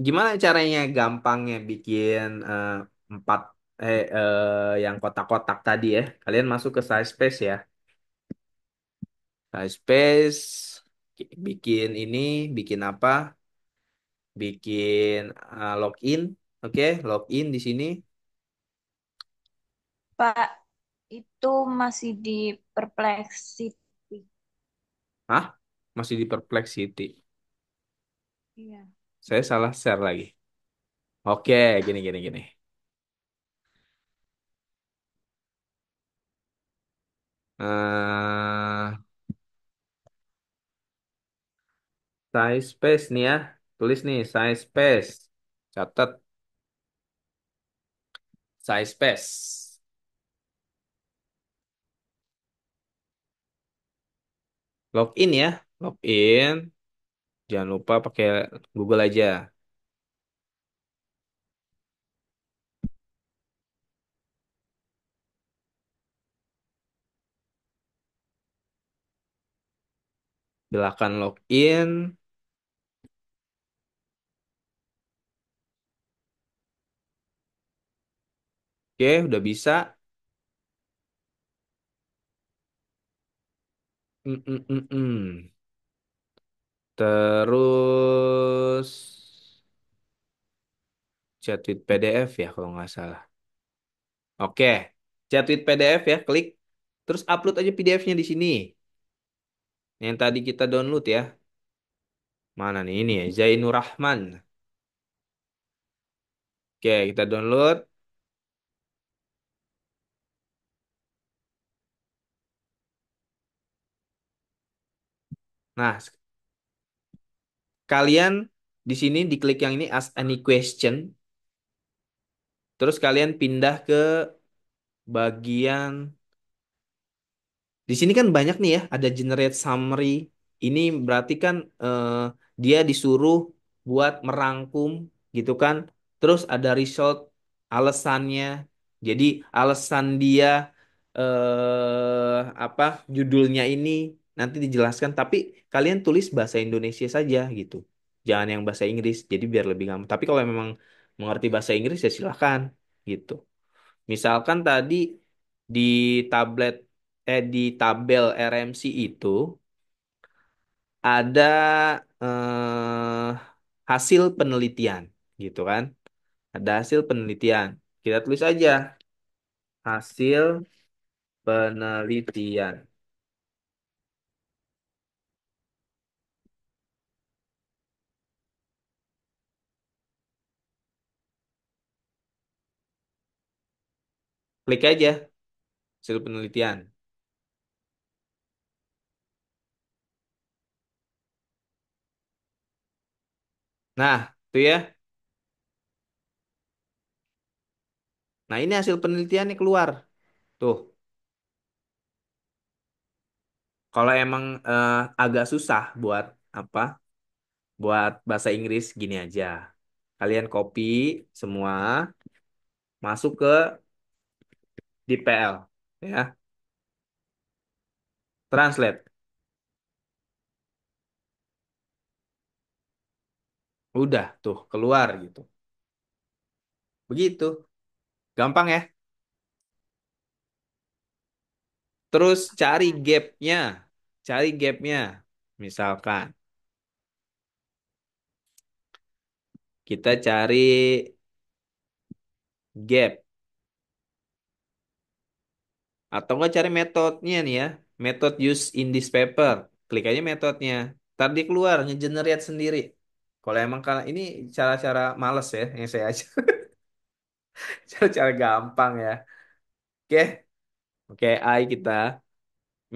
Speaker 1: gimana caranya gampangnya bikin empat yang kotak-kotak tadi ya? Kalian masuk ke size space ya. Size space bikin ini, bikin apa? Bikin login, oke? Login di sini.
Speaker 3: Pak, itu masih di Perplexity.
Speaker 1: Hah? Masih di Perplexity.
Speaker 3: Iya.
Speaker 1: Saya salah share lagi. Oke, gini gini gini. eh Size space nih ya. Tulis nih size space. Catat size space. Login ya. Login. Jangan lupa pakai Google aja. Silakan login. Oke, udah bisa. Mm, mm, mm, mm. Terus chat with PDF ya kalau nggak salah. Oke, chat with PDF ya. Klik. Terus upload aja PDF-nya di sini. Yang tadi kita download ya. Mana nih ini ya? Zainur Rahman. Oke, kita download. Nah, kalian di sini diklik yang ini ask any question, terus kalian pindah ke bagian di sini kan banyak nih ya, ada generate summary. Ini berarti kan dia disuruh buat merangkum gitu kan. Terus ada result alasannya. Jadi alasan dia apa judulnya ini nanti dijelaskan tapi kalian tulis bahasa Indonesia saja gitu. Jangan yang bahasa Inggris. Jadi biar lebih gampang. Tapi kalau memang mengerti bahasa Inggris ya silahkan gitu. Misalkan tadi di tablet di tabel RMC itu ada hasil penelitian gitu kan. Ada hasil penelitian. Kita tulis aja hasil penelitian. Klik aja hasil penelitian. Nah, tuh ya. Nah, ini hasil penelitiannya keluar. Tuh. Kalau emang agak susah buat apa? Buat bahasa Inggris gini aja. Kalian copy semua, masuk ke DPL ya, translate. Udah tuh keluar gitu. Begitu. Gampang ya. Terus cari gapnya. Cari gapnya. Misalkan kita cari gap. Atau nggak cari metodenya nih ya. Method use in this paper. Klik aja metodenya. Ntar dia keluar, ngegenerate sendiri. Kalau emang kalau ini cara-cara males ya yang saya aja. Cara-cara gampang ya. Oke, oke, AI kita.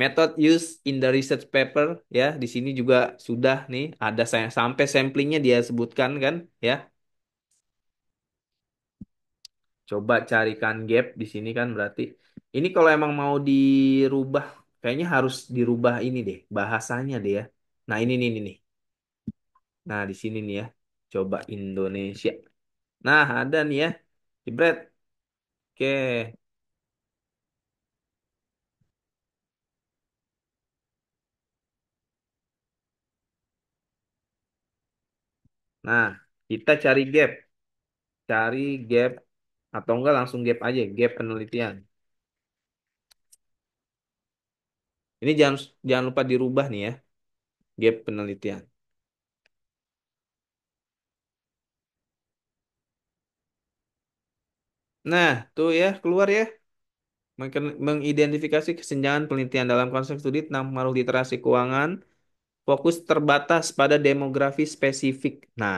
Speaker 1: Method used in the research paper ya, di sini juga sudah nih ada saya sampai samplingnya dia sebutkan kan ya. Coba carikan gap di sini kan berarti ini kalau emang mau dirubah kayaknya harus dirubah ini deh bahasanya deh ya. Nah, ini nih. Nah, di sini nih ya. Coba Indonesia. Nah, ada nih ya. Jebret. Oke. Nah, kita cari gap. Cari gap atau enggak langsung gap aja, gap penelitian. Ini jangan jangan lupa dirubah nih ya, gap penelitian. Nah, tuh ya, keluar ya. Mengidentifikasi kesenjangan penelitian dalam konsep studi tentang pengaruh literasi keuangan, fokus terbatas pada demografi spesifik. Nah,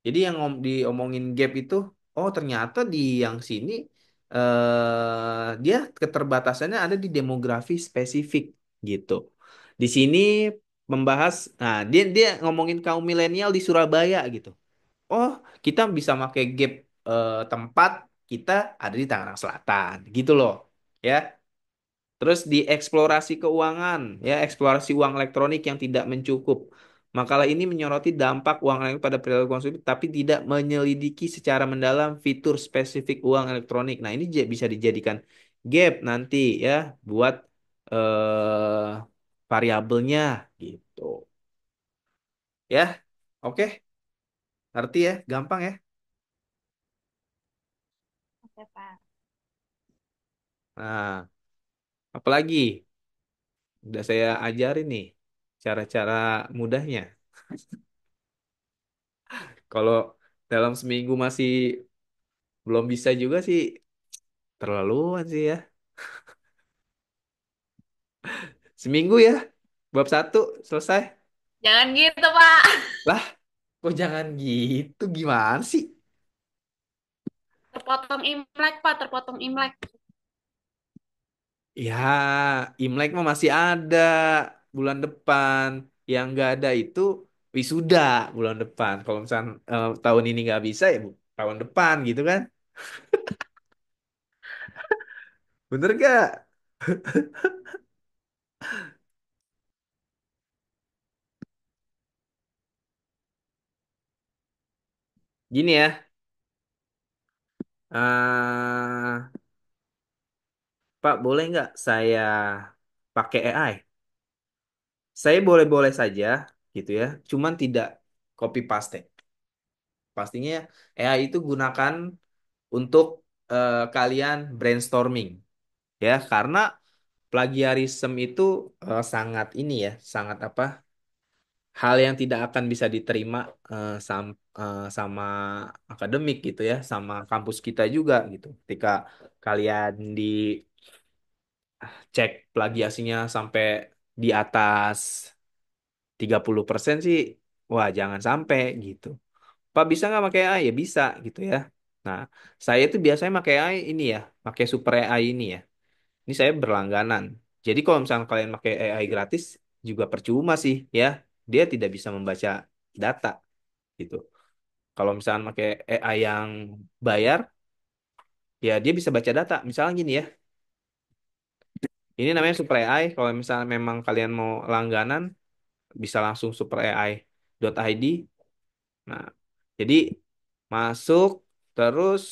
Speaker 1: jadi yang diomongin gap itu, oh ternyata di yang sini dia keterbatasannya ada di demografi spesifik gitu. Di sini membahas, nah dia ngomongin kaum milenial di Surabaya gitu. Oh, kita bisa pakai gap tempat kita ada di Tangerang Selatan, gitu loh, ya. Terus di eksplorasi keuangan, ya eksplorasi uang elektronik yang tidak mencukup. Makalah ini menyoroti dampak uang elektronik pada perilaku konsumtif, tapi tidak menyelidiki secara mendalam fitur spesifik uang elektronik. Nah, ini bisa dijadikan gap nanti ya buat variabelnya gitu. Ya, oke, ngerti ya, gampang ya.
Speaker 3: Oke, Pak.
Speaker 1: Nah, apalagi udah saya ajarin nih cara-cara mudahnya. Kalau dalam seminggu masih belum bisa juga sih terlaluan sih ya. Seminggu ya, bab satu selesai.
Speaker 2: Jangan gitu, Pak.
Speaker 1: Lah, kok jangan gitu, gimana sih?
Speaker 2: Terpotong Imlek, Pak, terpotong Imlek.
Speaker 1: Ya, Imlek mah masih ada bulan depan. Yang nggak ada itu wisuda bulan depan. Kalau misalnya tahun ini nggak bisa ya tahun depan gitu kan. Bener gak? Gini ya, eh Pak, boleh nggak saya pakai AI? Saya boleh-boleh saja gitu ya, cuman tidak copy paste. Pastinya AI itu gunakan untuk kalian brainstorming ya, karena plagiarisme itu sangat ini ya, sangat apa? Hal yang tidak akan bisa diterima sama akademik gitu ya, sama kampus kita juga gitu. Ketika kalian dicek plagiasinya sampai di atas 30% sih, wah jangan sampai gitu. Pak bisa nggak pakai AI? Ya bisa gitu ya. Nah, saya itu biasanya pakai AI ini ya, pakai Super AI ini ya. Ini saya berlangganan. Jadi kalau misalnya kalian pakai AI gratis juga percuma sih ya. Dia tidak bisa membaca data gitu. Kalau misalnya pakai AI yang bayar, ya dia bisa baca data. Misalnya gini ya, ini namanya Super AI. Kalau misalnya memang kalian mau langganan, bisa langsung superai.id. Nah, jadi masuk terus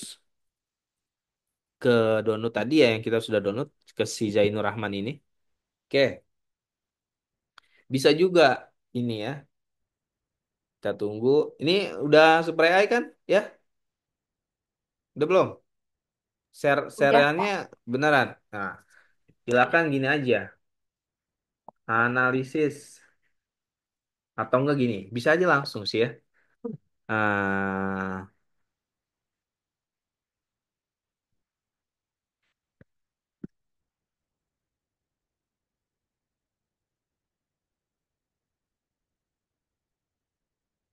Speaker 1: ke download tadi ya yang kita sudah download ke si Zainur Rahman ini. Oke, bisa juga ini ya. Kita tunggu. Ini udah Super AI kan? Ya, udah belum?
Speaker 2: Udah,
Speaker 1: Shareannya
Speaker 2: Pak.
Speaker 1: beneran. Nah, silakan gini aja. Analisis atau enggak gini. Bisa aja langsung sih ya. eh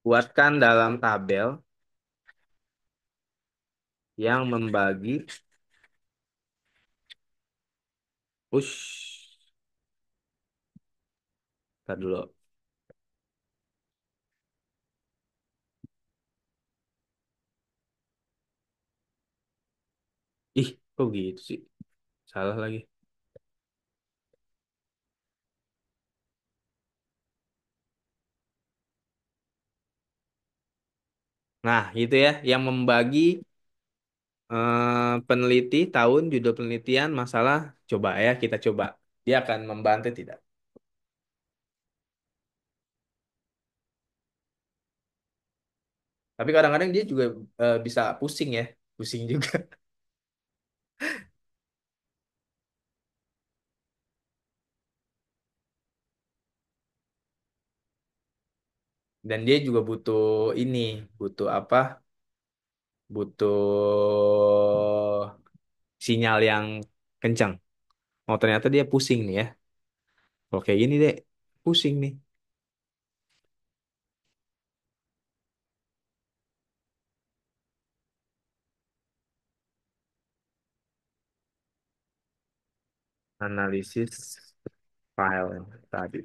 Speaker 1: Buatkan dalam tabel yang membagi. Ush, tar dulu. Ih, kok gitu sih? Salah lagi. Nah, gitu ya, yang membagi peneliti tahun judul penelitian masalah coba ya kita coba. Dia akan membantu tidak? Tapi kadang-kadang dia juga bisa pusing ya, pusing juga. Dan dia juga butuh ini, butuh apa? Butuh sinyal yang kencang. Oh ternyata dia pusing nih ya. Kalau kayak gini deh, pusing nih. Analisis file yang tadi.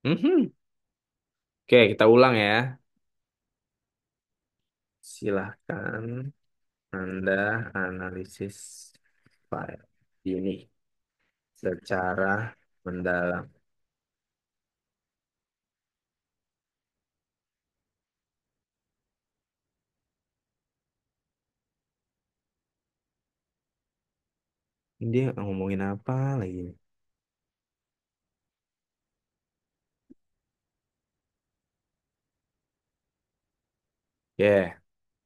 Speaker 1: Mhm. Oke, kita ulang ya. Silahkan Anda analisis file ini secara mendalam. Dia ngomongin apa lagi? Ya,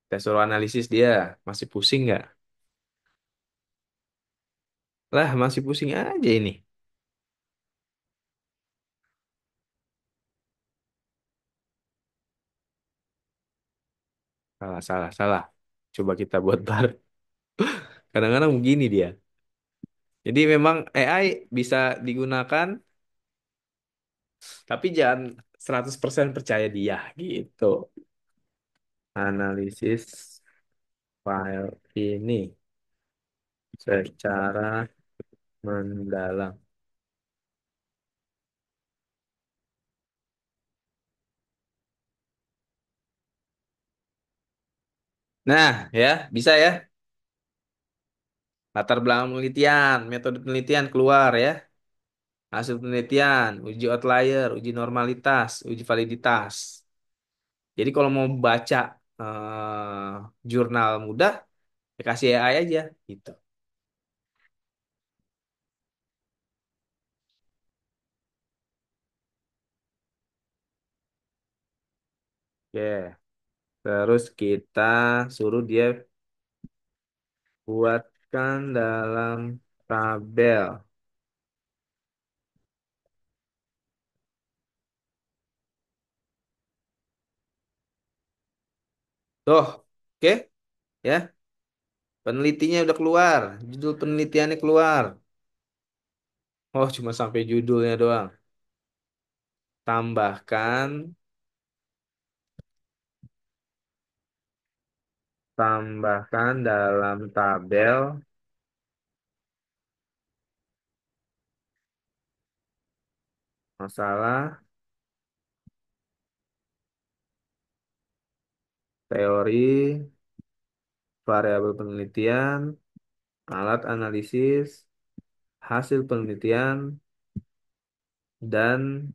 Speaker 1: kita suruh analisis dia. Masih pusing nggak? Lah, masih pusing aja ini. Salah, salah, salah. Coba kita buat bar. Kadang-kadang begini dia. Jadi memang AI bisa digunakan Tapi jangan 100% percaya dia gitu. Analisis file ini secara mendalam. Nah, ya, bisa ya. Latar belakang penelitian, metode penelitian keluar ya. Hasil penelitian, uji outlier, uji normalitas, uji validitas. Jadi kalau mau baca jurnal mudah, ya kasih AI aja gitu. Oke, terus kita suruh dia buatkan dalam tabel. Tuh, oke ya. Penelitinya udah keluar, judul penelitiannya keluar. Oh, cuma sampai judulnya doang. Tambahkan, tambahkan dalam tabel masalah teori, variabel penelitian, alat analisis, hasil penelitian, dan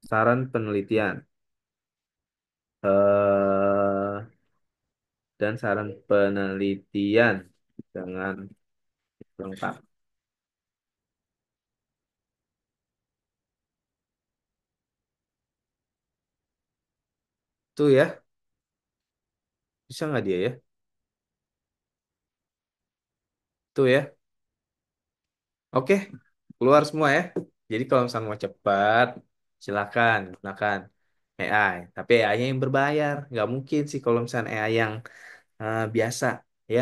Speaker 1: saran penelitian. Eh, dan saran penelitian dengan lengkap. Tuh ya, bisa nggak dia ya? Tuh ya, oke, keluar semua ya. Jadi kalau misalnya mau cepat, silakan gunakan AI. Tapi AI-nya yang berbayar, nggak mungkin sih kalau misalnya AI yang biasa ya.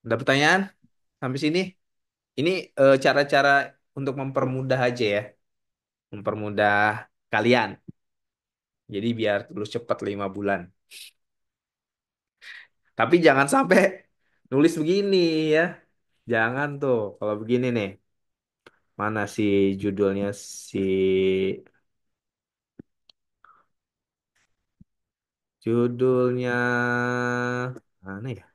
Speaker 1: Ada pertanyaan sampai sini? Ini cara-cara untuk mempermudah aja ya, mempermudah kalian. Jadi biar lulus cepat 5 bulan. Tapi jangan sampai nulis begini ya. Jangan tuh. Kalau begini nih, mana sih judulnya si judulnya mana ya?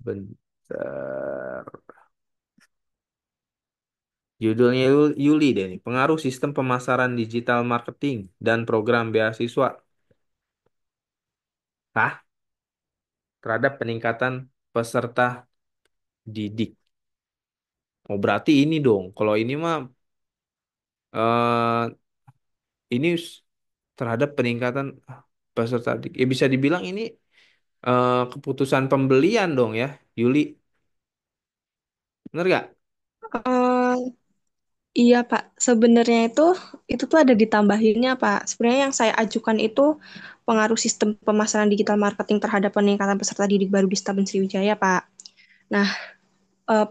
Speaker 1: Bentar. Judulnya Yuli deh nih. Pengaruh sistem pemasaran digital marketing dan program beasiswa. Hah? Terhadap peningkatan peserta didik. Oh berarti ini dong. Kalau ini mah eh ini terhadap peningkatan peserta didik. Ya bisa dibilang ini keputusan pembelian dong ya, Yuli. Bener gak?
Speaker 4: Eh, iya Pak, sebenarnya itu tuh ada ditambahinnya Pak. Sebenarnya yang saya ajukan itu pengaruh sistem pemasaran digital marketing terhadap peningkatan peserta didik baru di Stabin Sriwijaya Pak. Nah,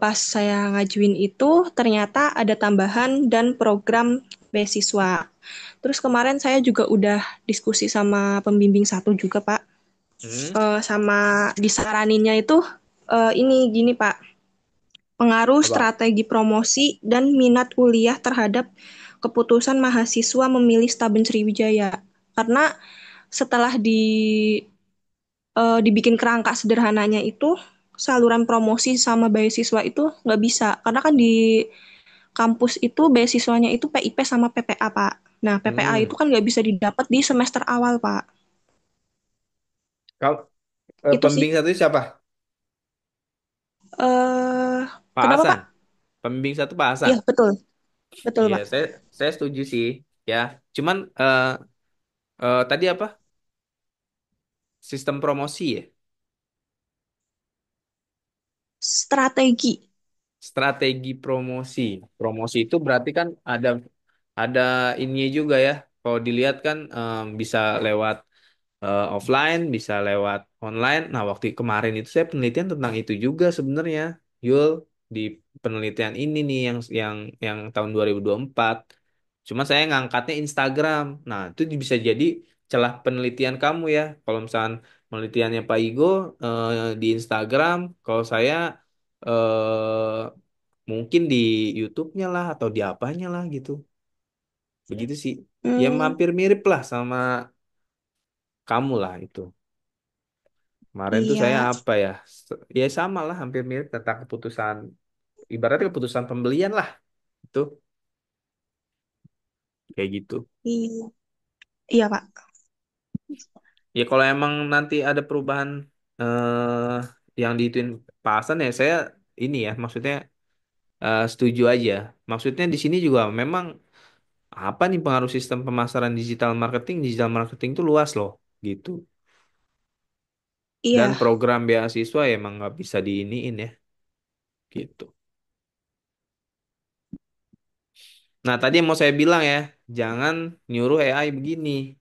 Speaker 4: pas saya ngajuin itu ternyata ada tambahan dan program beasiswa. Terus kemarin saya juga udah diskusi sama pembimbing satu juga Pak.
Speaker 1: Hmm?
Speaker 4: Sama disaraninnya itu ini gini Pak, pengaruh
Speaker 1: Apa?
Speaker 4: strategi promosi dan minat kuliah terhadap keputusan mahasiswa memilih Stabin Sriwijaya. Karena setelah dibikin kerangka sederhananya itu, saluran promosi sama beasiswa itu nggak bisa. Karena kan di kampus itu beasiswanya itu PIP sama PPA, Pak. Nah, PPA itu
Speaker 1: Hmm.
Speaker 4: kan nggak bisa didapat di semester awal, Pak.
Speaker 1: Kalau
Speaker 4: Itu sih.
Speaker 1: pembimbing satu itu siapa?
Speaker 4: eh
Speaker 1: Pak
Speaker 4: Kenapa,
Speaker 1: Hasan.
Speaker 4: Pak?
Speaker 1: Pembimbing satu Pak Hasan.
Speaker 4: Iya, betul. Betul,
Speaker 1: Iya,
Speaker 4: Pak.
Speaker 1: saya setuju sih. Ya, cuman tadi apa? Sistem promosi ya.
Speaker 4: Strategi.
Speaker 1: Strategi promosi. Promosi itu berarti kan ada ininya juga ya. Kalau dilihat kan bisa lewat offline, bisa lewat online. Nah, waktu kemarin itu saya penelitian tentang itu juga sebenarnya, Yul, di penelitian ini nih yang tahun 2024. Cuma saya ngangkatnya Instagram. Nah, itu bisa jadi celah penelitian kamu ya. Kalau misalnya penelitiannya Pak Igo di Instagram, kalau saya mungkin di YouTube-nya lah atau di apanya lah gitu. Begitu sih. Ya
Speaker 4: Hmm,
Speaker 1: hampir mirip lah sama kamu lah itu. Kemarin tuh saya
Speaker 4: iya,
Speaker 1: apa ya? Ya sama lah, hampir mirip tentang keputusan, ibaratnya keputusan pembelian lah. Itu kayak gitu.
Speaker 4: iya, iya Pak.
Speaker 1: Ya kalau emang nanti ada perubahan yang diituin Pak Hasan ya saya ini ya maksudnya setuju aja. Maksudnya di sini juga memang apa nih pengaruh sistem pemasaran digital marketing? Digital marketing itu luas loh gitu. Dan
Speaker 4: Iya,
Speaker 1: program beasiswa ya emang nggak bisa diiniin ya gitu. Nah, tadi yang mau saya bilang ya, jangan nyuruh AI begini.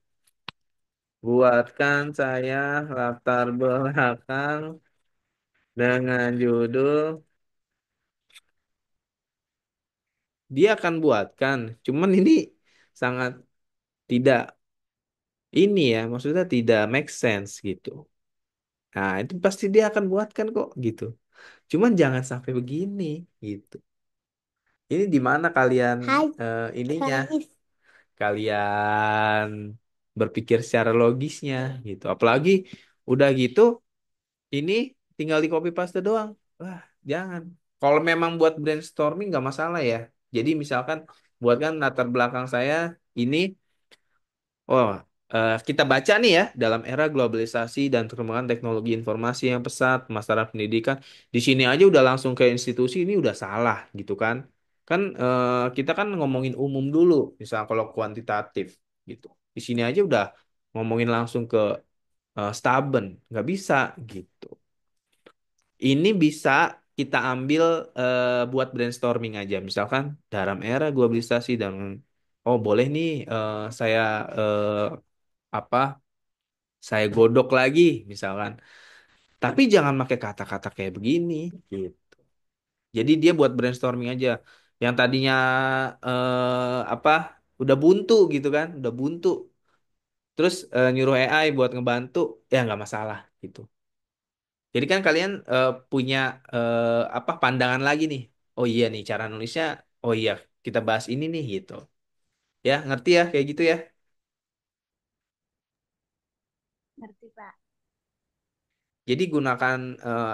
Speaker 1: Buatkan saya latar belakang dengan judul, dia akan buatkan. Cuman ini sangat tidak ini ya, maksudnya tidak make sense gitu. Nah, itu pasti dia akan buatkan kok gitu. Cuman jangan sampai begini gitu. Ini di mana kalian
Speaker 3: Hai,
Speaker 1: ininya,
Speaker 3: guys.
Speaker 1: kalian berpikir secara logisnya gitu. Apalagi udah gitu ini tinggal di copy paste doang. Wah, jangan. Kalau memang buat brainstorming nggak masalah ya. Jadi misalkan buatkan latar belakang saya ini, oh kita baca nih ya dalam era globalisasi dan perkembangan teknologi informasi yang pesat, masalah pendidikan. Di sini aja udah langsung ke institusi ini udah salah gitu kan? Kan kita kan ngomongin umum dulu, misal kalau kuantitatif gitu. Di sini aja udah ngomongin langsung ke stubborn, nggak bisa gitu. Ini bisa kita ambil buat brainstorming aja. Misalkan dalam era globalisasi dan oh boleh nih saya apa saya godok lagi misalkan. Tapi jangan pakai kata-kata kayak begini gitu. Jadi dia buat brainstorming aja. Yang tadinya apa udah buntu gitu kan, udah buntu. Terus nyuruh AI buat ngebantu, ya nggak masalah gitu. Jadi kan kalian punya apa pandangan lagi nih. Oh iya nih cara nulisnya. Oh iya kita bahas ini nih gitu. Ya ngerti ya kayak gitu ya.
Speaker 3: Ngerti, Pak.
Speaker 1: Jadi gunakan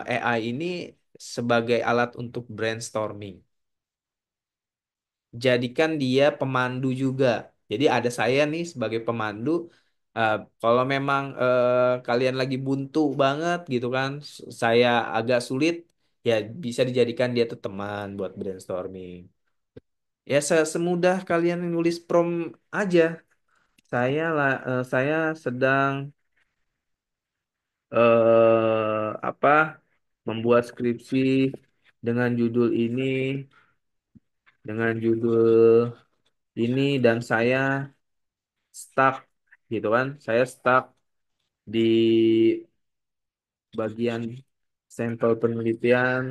Speaker 1: AI ini sebagai alat untuk brainstorming. Jadikan dia pemandu juga. Jadi ada saya nih sebagai pemandu. Kalau memang kalian lagi buntu banget gitu kan, saya agak sulit, ya bisa dijadikan dia tuh teman buat brainstorming. Ya semudah kalian nulis prompt aja. Saya sedang apa membuat skripsi dengan judul ini, dengan judul ini dan saya stuck gitu kan. Saya stuck di bagian sampel penelitian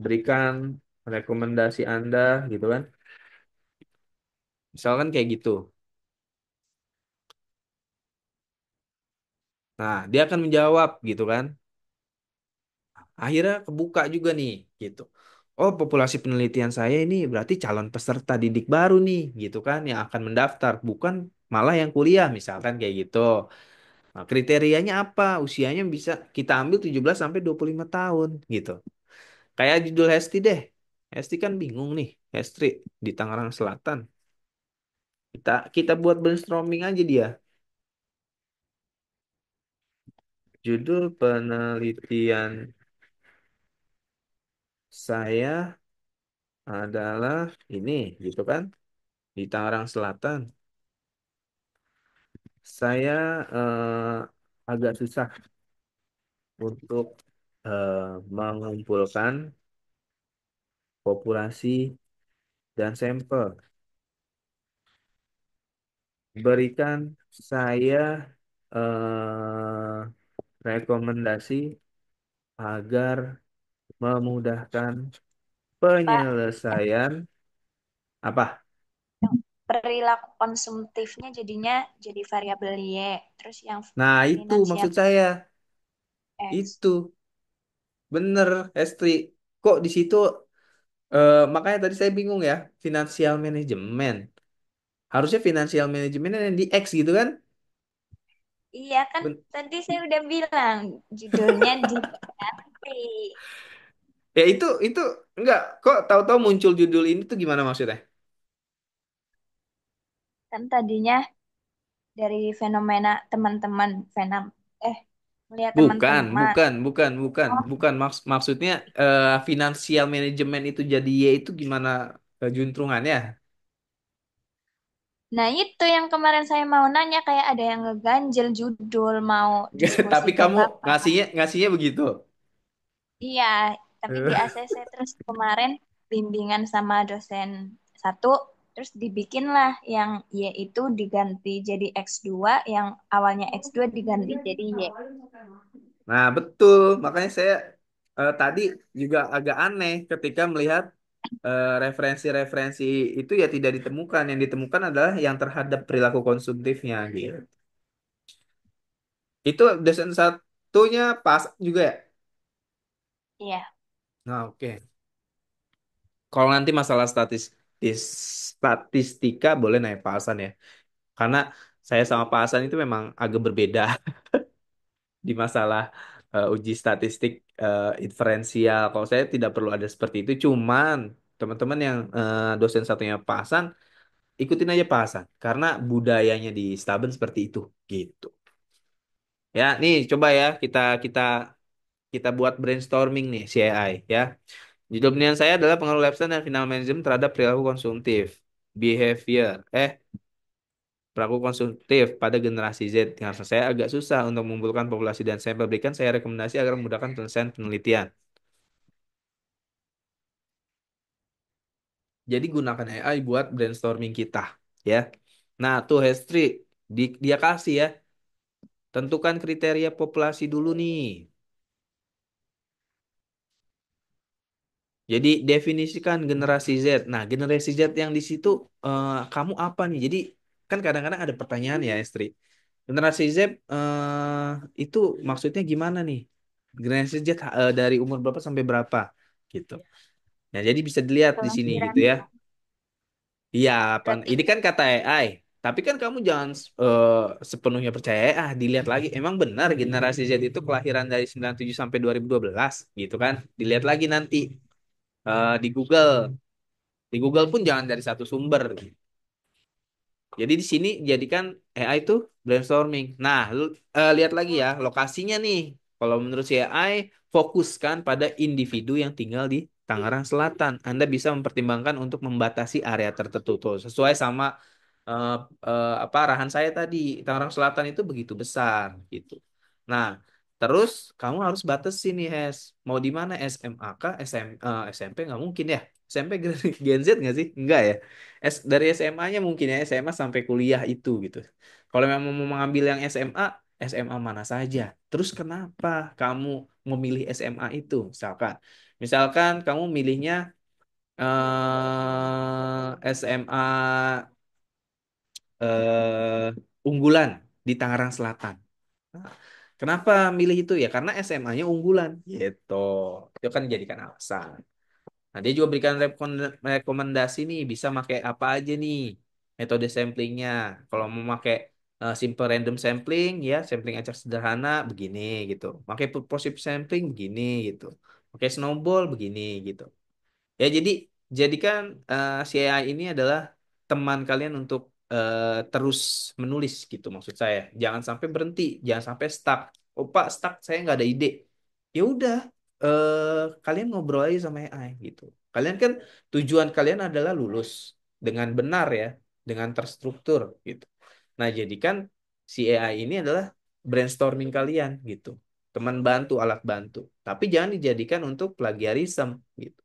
Speaker 1: berikan rekomendasi Anda gitu kan. Misalkan kayak gitu. Nah, dia akan menjawab gitu kan. Akhirnya kebuka juga nih gitu. Oh, populasi penelitian saya ini berarti calon peserta didik baru nih gitu kan yang akan mendaftar, bukan malah yang kuliah misalkan kayak gitu. Nah, kriterianya apa? Usianya bisa kita ambil 17 sampai 25 tahun gitu. Kayak judul Hesti deh. Hesti kan bingung nih, Hesti di Tangerang Selatan. Kita buat brainstorming aja dia. Judul penelitian saya adalah ini gitu kan di Tangerang Selatan. Saya agak susah untuk mengumpulkan populasi dan sampel. Berikan saya eh rekomendasi agar memudahkan
Speaker 3: Pak,
Speaker 1: penyelesaian apa?
Speaker 3: perilaku konsumtifnya jadinya jadi variabel Y. Terus yang
Speaker 1: Nah, itu
Speaker 3: finansial
Speaker 1: maksud saya.
Speaker 3: X.
Speaker 1: Itu bener, Estri. Kok di situ makanya tadi saya bingung ya, finansial manajemen. Harusnya finansial manajemen yang di X gitu kan?
Speaker 3: Iya kan
Speaker 1: Ben-
Speaker 3: tadi saya udah bilang judulnya diganti.
Speaker 1: Ya itu enggak kok tahu-tahu muncul judul ini tuh gimana maksudnya?
Speaker 3: Kan tadinya dari fenomena teman-teman eh melihat
Speaker 1: Bukan,
Speaker 3: teman-teman.
Speaker 1: bukan, bukan, bukan,
Speaker 3: Oh,
Speaker 1: bukan. Maksudnya finansial manajemen itu jadi Y itu gimana juntrungannya?
Speaker 3: nah itu yang kemarin saya mau nanya kayak ada yang ngeganjel judul mau diskusi
Speaker 1: Tapi kamu
Speaker 3: tentang apa.
Speaker 1: ngasihnya begitu.
Speaker 3: Iya, tapi di ACC terus kemarin bimbingan sama dosen satu, terus dibikinlah yang Y itu diganti jadi X2, yang awalnya X2 diganti jadi Y.
Speaker 1: Nah, betul. Makanya saya tadi juga agak aneh ketika melihat referensi-referensi itu ya tidak ditemukan. Yang ditemukan adalah yang terhadap perilaku konsumtifnya gitu. Itu dosen satunya pas juga ya?
Speaker 3: Iya,
Speaker 1: Nah, oke. Kalau nanti masalah statistika boleh naik Pak Hasan ya. Karena saya sama Pak Hasan itu memang agak berbeda di masalah uji statistik inferensial. Kalau saya tidak perlu ada seperti itu. Cuman teman-teman yang dosen satunya Pak Hasan, ikutin aja Pak Hasan. Karena budayanya di Staben seperti itu. Gitu. Ya, nih coba ya kita kita buat brainstorming nih CAI ya. Judul penelitian saya adalah pengaruh lifestyle dan final management terhadap perilaku konsumtif, behavior, perilaku konsumtif pada generasi Z. Karena saya agak susah untuk mengumpulkan populasi dan sampel berikan, saya rekomendasi agar memudahkan penyelesaian penelitian. Jadi gunakan AI buat brainstorming kita, ya. Nah, tuh Hestri, dia kasih ya, tentukan kriteria populasi dulu nih. Jadi definisikan generasi Z. Nah, generasi Z yang di situ kamu apa nih? Jadi kan kadang-kadang ada pertanyaan ya, Estri. Generasi Z itu maksudnya gimana nih? Generasi Z dari umur berapa sampai berapa gitu. Nah, jadi bisa dilihat di sini
Speaker 3: kelahiran.
Speaker 1: gitu ya. Iya,
Speaker 3: Berarti
Speaker 1: ini kan kata AI. Tapi kan kamu jangan eh, sepenuhnya percaya AI. Dilihat lagi, emang benar generasi Z itu kelahiran dari 97 sampai 2012 gitu kan? Dilihat lagi nanti di Google. Di Google pun jangan dari satu sumber. Jadi di sini jadikan AI itu brainstorming. Nah, lu lihat lagi ya lokasinya nih. Kalau menurut si AI, fokuskan pada individu yang tinggal di Tangerang Selatan. Anda bisa mempertimbangkan untuk membatasi area tertentu tuh, sesuai sama eh, apa arahan saya tadi. Tangerang Selatan itu begitu besar gitu. Nah, terus kamu harus batasi nih, Hes. Mau di mana SMA kah? SMP nggak mungkin ya. SMP Gen Z nggak sih? Enggak ya. Dari SMA-nya mungkin ya SMA sampai kuliah itu gitu. Kalau memang mau mengambil yang SMA, SMA mana saja. Terus kenapa kamu memilih SMA itu? Misalkan kamu milihnya SMA unggulan di Tangerang Selatan. Nah, kenapa milih itu ya? Karena SMA-nya unggulan, gitu. Itu kan dijadikan alasan. Nah, dia juga berikan rekomendasi nih, bisa pakai apa aja nih metode samplingnya. Kalau mau pakai simple random sampling, ya sampling acak sederhana begini gitu. Pakai purposive sampling begini gitu. Pakai snowball begini gitu. Ya, jadi jadikan si AI ini adalah teman kalian untuk terus menulis gitu maksud saya. Jangan sampai berhenti, jangan sampai stuck. Oh Pak, stuck, saya nggak ada ide. Ya udah, kalian ngobrol aja sama AI gitu. Kalian kan tujuan kalian adalah lulus dengan benar ya, dengan terstruktur gitu. Nah, jadikan si AI ini adalah brainstorming kalian gitu. Teman bantu, alat bantu. Tapi jangan dijadikan untuk plagiarism gitu.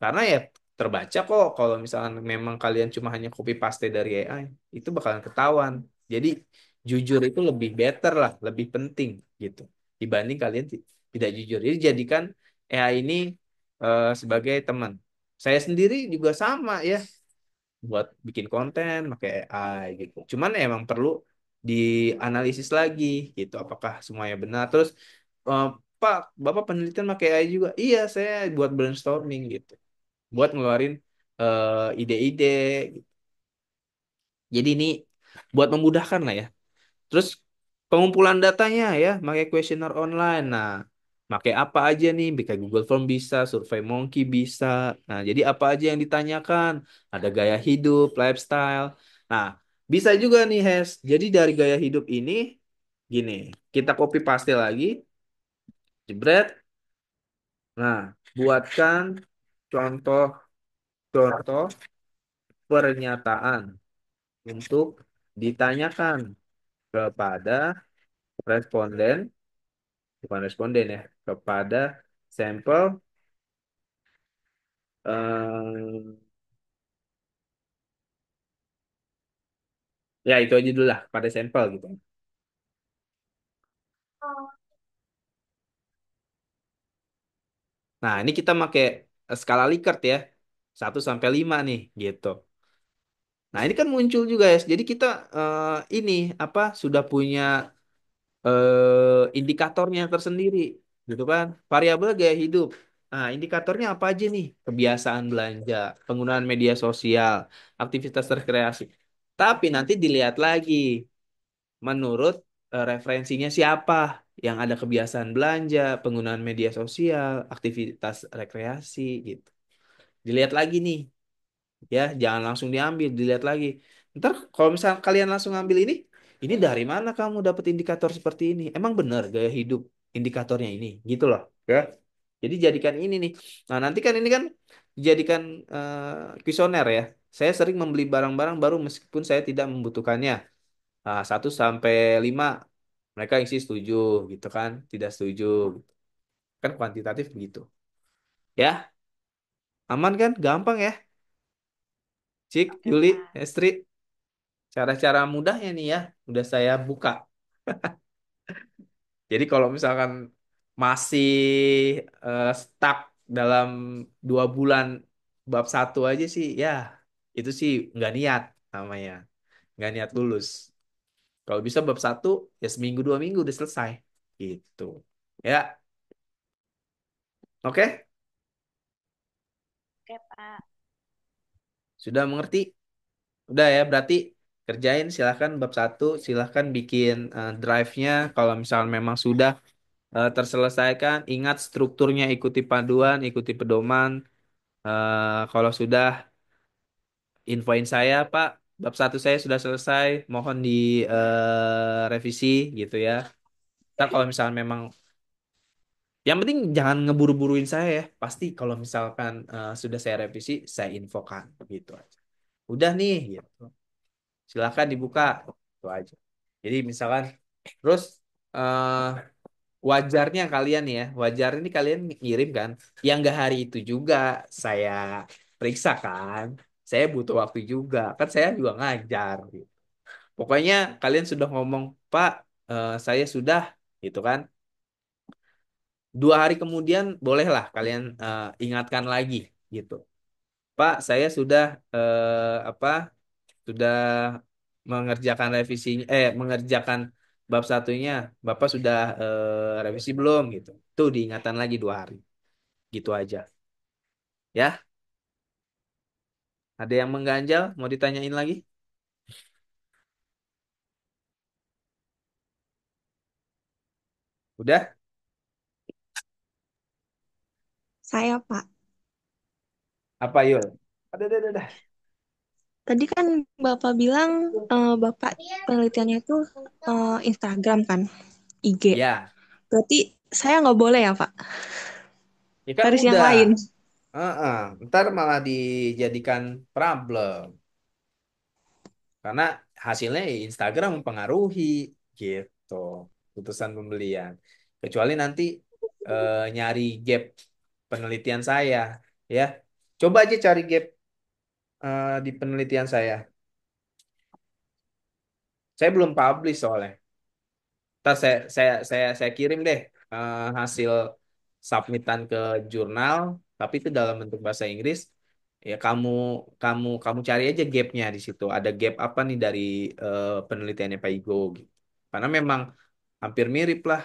Speaker 1: Karena ya terbaca kok kalau misalkan memang kalian cuma hanya copy paste dari AI, itu bakalan ketahuan. Jadi jujur itu lebih better lah, lebih penting gitu dibanding kalian tidak jujur. Jadi jadikan AI ini sebagai teman. Saya sendiri juga sama ya, buat bikin konten pakai AI gitu. Cuman emang perlu dianalisis lagi gitu, apakah semuanya benar. Terus eh, Pak, Bapak penelitian pakai AI juga? Iya, saya buat brainstorming gitu, buat ngeluarin ide-ide gitu. Jadi ini buat memudahkan lah ya. Terus pengumpulan datanya ya, pakai kuesioner online. Nah, pakai apa aja nih? Pakai Google Form bisa, SurveyMonkey bisa. Nah, jadi apa aja yang ditanyakan? Ada gaya hidup, lifestyle. Nah, bisa juga nih, Hes. Jadi dari gaya hidup ini, gini, kita copy paste lagi, jebret. Nah, buatkan contoh-contoh pernyataan untuk ditanyakan kepada responden, bukan responden ya, kepada sampel, eh, ya itu aja dulu lah, pada sampel gitu. Nah, ini kita pakai skala Likert ya, 1 sampai 5 nih gitu. Nah, ini kan muncul juga ya. Jadi kita ini apa sudah punya indikatornya tersendiri gitu kan. Variabel gaya hidup. Nah, indikatornya apa aja nih? Kebiasaan belanja, penggunaan media sosial, aktivitas rekreasi. Tapi nanti dilihat lagi menurut referensinya siapa yang ada kebiasaan belanja, penggunaan media sosial, aktivitas rekreasi gitu. Dilihat lagi nih, ya jangan langsung diambil, dilihat lagi. Ntar kalau misal kalian langsung ambil ini dari mana kamu dapat indikator seperti ini? Emang benar gaya hidup indikatornya ini, gitu loh, ya. Jadi jadikan ini nih. Nah nanti kan ini kan dijadikan kuesioner ya. Saya sering membeli barang-barang baru meskipun saya tidak membutuhkannya. 1 sampai 5 mereka isi setuju gitu kan, tidak setuju kan kuantitatif begitu. Ya, aman kan? Gampang ya, Cik,
Speaker 3: Oke,
Speaker 1: Yuli,
Speaker 3: Pak.
Speaker 1: Estri. Cara-cara mudahnya nih ya, udah saya buka. Jadi kalau misalkan masih stuck dalam 2 bulan bab 1 aja sih, ya itu sih nggak niat namanya, nggak niat lulus. Kalau bisa bab 1 ya seminggu 2 minggu udah selesai, gitu. Ya, oke,
Speaker 3: Oke, Pak.
Speaker 1: sudah mengerti. Udah ya, berarti kerjain silahkan bab 1, silahkan bikin drive-nya. Kalau misal memang sudah terselesaikan, ingat strukturnya, ikuti panduan, ikuti pedoman. Kalau sudah, infoin saya, Pak, bab 1 saya sudah selesai, mohon di revisi gitu ya. Ntar kalau misalnya memang, yang penting jangan ngeburu-buruin saya ya. Pasti kalau misalkan sudah saya revisi, saya infokan gitu aja. Udah nih, gitu. Silahkan dibuka, itu aja. Jadi misalkan, terus eh wajarnya kalian ya, wajar ini kalian ngirim kan, yang gak hari itu juga saya periksa kan, saya butuh waktu juga, kan saya juga ngajar gitu. Pokoknya kalian sudah ngomong, Pak, saya sudah, gitu kan, 2 hari kemudian bolehlah kalian ingatkan lagi gitu. Pak, saya sudah apa sudah mengerjakan revisinya, mengerjakan bab 1-nya, Bapak sudah revisi belum gitu. Tuh diingatan lagi 2 hari. Gitu aja. Ya, ada yang mengganjal, mau ditanyain lagi? Udah?
Speaker 4: Saya, Pak.
Speaker 1: Apa Yul? Ada.
Speaker 4: Tadi kan Bapak bilang Bapak penelitiannya itu Instagram kan, IG.
Speaker 1: Ya,
Speaker 4: Berarti saya nggak boleh ya, Pak?
Speaker 1: ya kan
Speaker 4: Harus yang
Speaker 1: udah.
Speaker 4: lain.
Speaker 1: Heeh, ntar malah dijadikan problem. Karena hasilnya ya Instagram mempengaruhi gitu putusan pembelian. Kecuali nanti nyari gap penelitian saya, ya. Coba aja cari gap di penelitian saya. Saya belum publish soalnya. Ntar saya kirim deh hasil submitan ke jurnal, tapi itu dalam bentuk bahasa Inggris. Ya kamu cari aja gapnya di situ. Ada gap apa nih dari penelitiannya Pak Igo gitu. Karena memang hampir mirip lah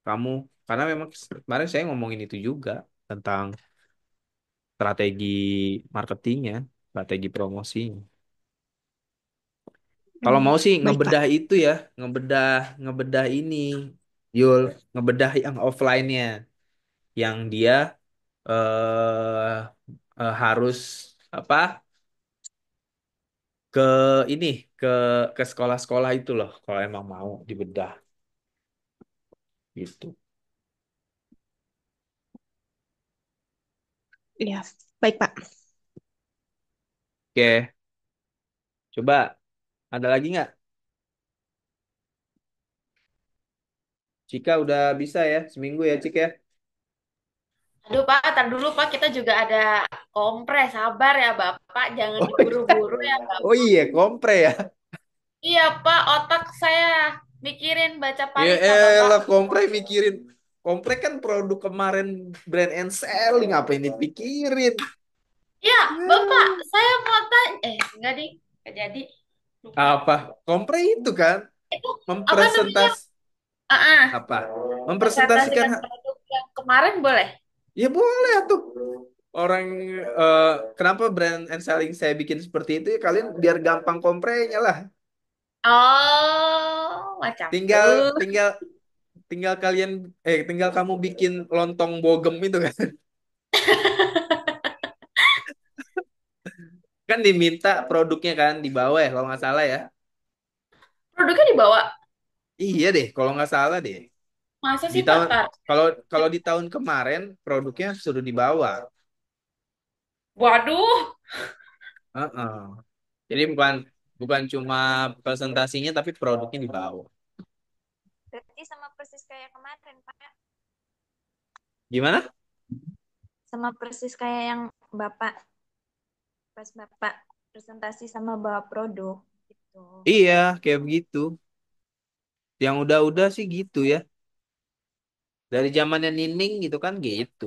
Speaker 1: kamu. Karena memang kemarin saya ngomongin itu juga tentang strategi marketingnya, strategi promosinya. Kalau
Speaker 4: Hmm,
Speaker 1: mau sih
Speaker 4: baik, Pak.
Speaker 1: ngebedah itu ya, ngebedah ngebedah ini, Yul, ngebedah yang offline-nya, yang dia eh harus apa ke ini ke ke sekolah-sekolah itu loh, kalau emang mau dibedah gitu.
Speaker 4: Iya, baik, Pak.
Speaker 1: Oke, coba ada lagi nggak? Cika udah bisa ya seminggu ya Cik ya?
Speaker 2: Aduh Pak, tar dulu Pak, kita juga ada kompres. Sabar ya Bapak, jangan
Speaker 1: Oh iya,
Speaker 2: diburu-buru ya
Speaker 1: oh
Speaker 2: Bapak.
Speaker 1: iya kompre ya.
Speaker 2: Iya Pak, otak saya mikirin baca
Speaker 1: Ya
Speaker 2: parita Bapak.
Speaker 1: elah kompre mikirin. Kompre kan produk kemarin brand and selling apa ini dipikirin?
Speaker 2: Iya, Bapak,
Speaker 1: Ya.
Speaker 2: saya mau tanya. Enggak ding, nggak jadi. Lupa.
Speaker 1: Apa? Kompre itu kan
Speaker 2: Itu apa namanya?
Speaker 1: mempresentas
Speaker 2: Ah, ah,
Speaker 1: apa? Mempresentasikan
Speaker 2: presentasikan produk yang kemarin boleh?
Speaker 1: ya boleh tuh. Orang kenapa brand and selling saya bikin seperti itu ya kalian biar gampang komprenya lah.
Speaker 2: Oh, macam
Speaker 1: Tinggal
Speaker 2: tuh.
Speaker 1: tinggal tinggal kalian tinggal kamu bikin lontong bogem itu kan. Kan diminta produknya kan di bawah ya kalau nggak salah ya.
Speaker 2: Produknya dibawa.
Speaker 1: Iya deh, kalau nggak salah deh.
Speaker 2: Masa
Speaker 1: Di
Speaker 2: sih Pak
Speaker 1: tahun
Speaker 2: Tar?
Speaker 1: kalau kalau di tahun kemarin produknya sudah dibawa.
Speaker 2: Waduh,
Speaker 1: Heeh. Jadi bukan bukan cuma presentasinya tapi produknya dibawa.
Speaker 3: Berarti sama persis kayak kemarin, Pak.
Speaker 1: Gimana?
Speaker 3: Sama persis kayak yang Bapak, pas Bapak presentasi sama bawa produk gitu.
Speaker 1: Iya, kayak begitu. Yang udah-udah sih gitu ya. Dari zamannya Nining gitu kan gitu.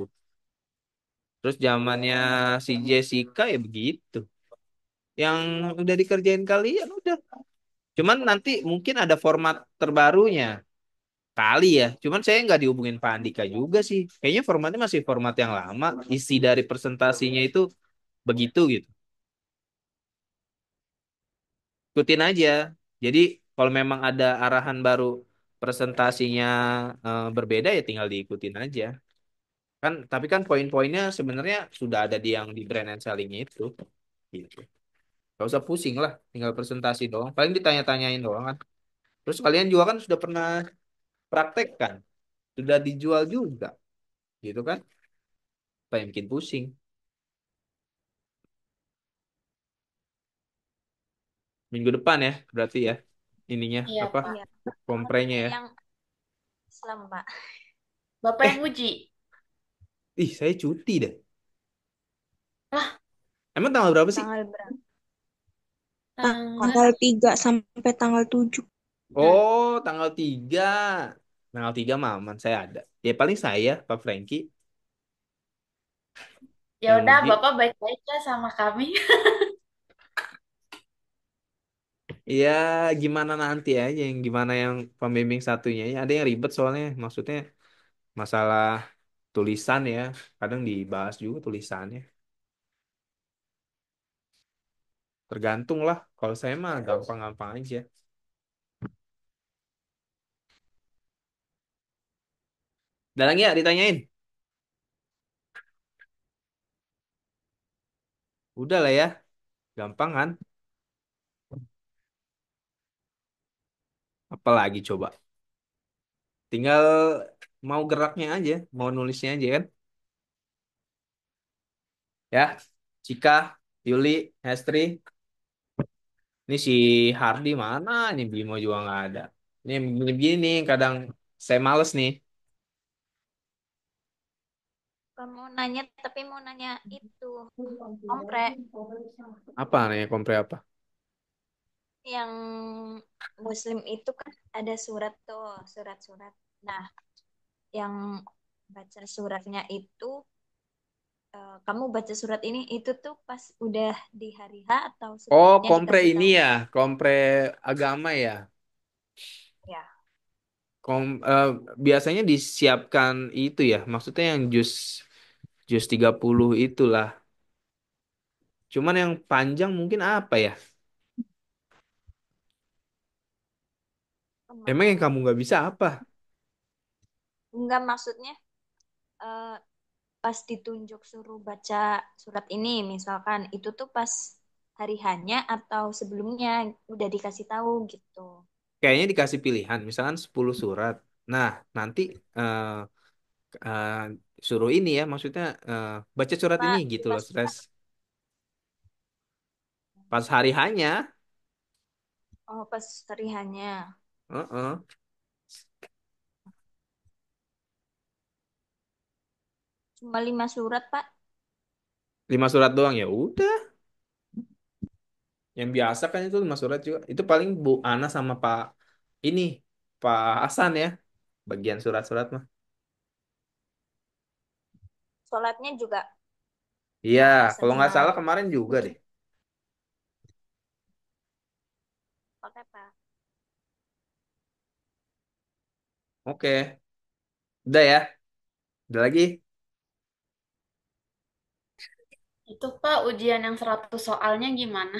Speaker 1: Terus zamannya si Jessica ya begitu. Yang udah dikerjain kalian udah. Cuman nanti mungkin ada format terbarunya. Kali ya. Cuman saya nggak dihubungin Pak Andika juga sih. Kayaknya formatnya masih format yang lama. Isi dari presentasinya itu begitu gitu. Ikutin aja. Jadi kalau memang ada arahan baru presentasinya berbeda ya tinggal diikutin aja. Kan tapi kan poin-poinnya sebenarnya sudah ada di yang di brand and selling itu. Gitu. Gak usah pusing lah, tinggal presentasi doang. Paling ditanya-tanyain doang kan. Terus kalian juga kan sudah pernah praktek kan, sudah dijual juga, gitu kan? Apa yang bikin pusing? Minggu depan ya, berarti ya, ininya
Speaker 2: iya
Speaker 1: apa?
Speaker 2: Pak.
Speaker 3: Iya,
Speaker 1: Komprenya
Speaker 3: malamnya
Speaker 1: ya.
Speaker 3: yang Islam, Pak.
Speaker 2: Bapak yang
Speaker 1: Eh,
Speaker 2: uji.
Speaker 1: ih saya cuti deh.
Speaker 2: Lah,
Speaker 1: Emang tanggal berapa sih?
Speaker 3: Tanggal berapa?
Speaker 2: tanggal.
Speaker 4: Tanggal 3 sampai tanggal 7.
Speaker 2: Hmm.
Speaker 1: Oh, tanggal 3. Tanggal 3 mah aman, saya ada. Ya paling saya, Pak Franky,
Speaker 2: Ya
Speaker 1: yang
Speaker 2: udah,
Speaker 1: uji.
Speaker 2: Bapak baik-baik ya sama kami.
Speaker 1: Ya gimana nanti aja, yang gimana yang pembimbing satunya. Ya, ada yang ribet soalnya, maksudnya masalah tulisan ya, kadang dibahas juga tulisannya. Tergantung lah. Kalau saya mah gampang-gampang aja. Ada lagi ya ditanyain? Udah lah ya, gampang kan? Apalagi coba. Tinggal mau geraknya aja, mau nulisnya aja kan? Ya, Cika, Yuli, Hestri. Ini si Hardi mana? Ini Bimo juga nggak ada. Ini yang begini-begini, kadang saya males nih.
Speaker 3: Bukan mau nanya, tapi mau nanya itu. Kompre.
Speaker 1: Apa nih kompre apa?
Speaker 3: yang Muslim itu kan ada surat tuh, surat-surat. Nah, yang baca suratnya itu, kamu baca surat ini itu tuh pas udah di hari H atau
Speaker 1: Oh,
Speaker 3: sebelumnya
Speaker 1: kompre
Speaker 3: dikasih
Speaker 1: ini
Speaker 3: tahu?
Speaker 1: ya, kompre agama ya.
Speaker 3: Ya,
Speaker 1: Kom, eh, biasanya disiapkan itu ya, maksudnya yang jus jus 30 itulah. Cuman yang panjang mungkin apa ya? Emang yang
Speaker 3: kemarin
Speaker 1: kamu nggak bisa apa?
Speaker 3: enggak maksudnya eh, pas ditunjuk suruh baca surat ini, misalkan itu tuh pas hari hanya atau sebelumnya udah dikasih tahu gitu.
Speaker 1: Kayaknya dikasih pilihan, misalkan 10 surat. Nah, nanti eh, eh, suruh ini ya, maksudnya baca surat ini
Speaker 3: Cuma
Speaker 1: gitu loh,
Speaker 3: dikasih
Speaker 1: stress. Pas hari hanya,
Speaker 3: oh pas hari hanya
Speaker 1: heeh.
Speaker 3: cuma 5 surat, Pak.
Speaker 1: 5 surat doang ya udah. Yang biasa kan itu 5 surat juga. Itu paling Bu Ana sama Pak ini, Pak Hasan ya, bagian surat-surat mah.
Speaker 3: Sholatnya juga
Speaker 1: Iya,
Speaker 3: Pak Hasan
Speaker 1: kalau nggak
Speaker 3: sama
Speaker 1: salah kemarin juga deh.
Speaker 3: pakai Pak.
Speaker 1: Oke, udah ya. Udah lagi.
Speaker 2: Itu Pak, ujian yang 100 soalnya gimana?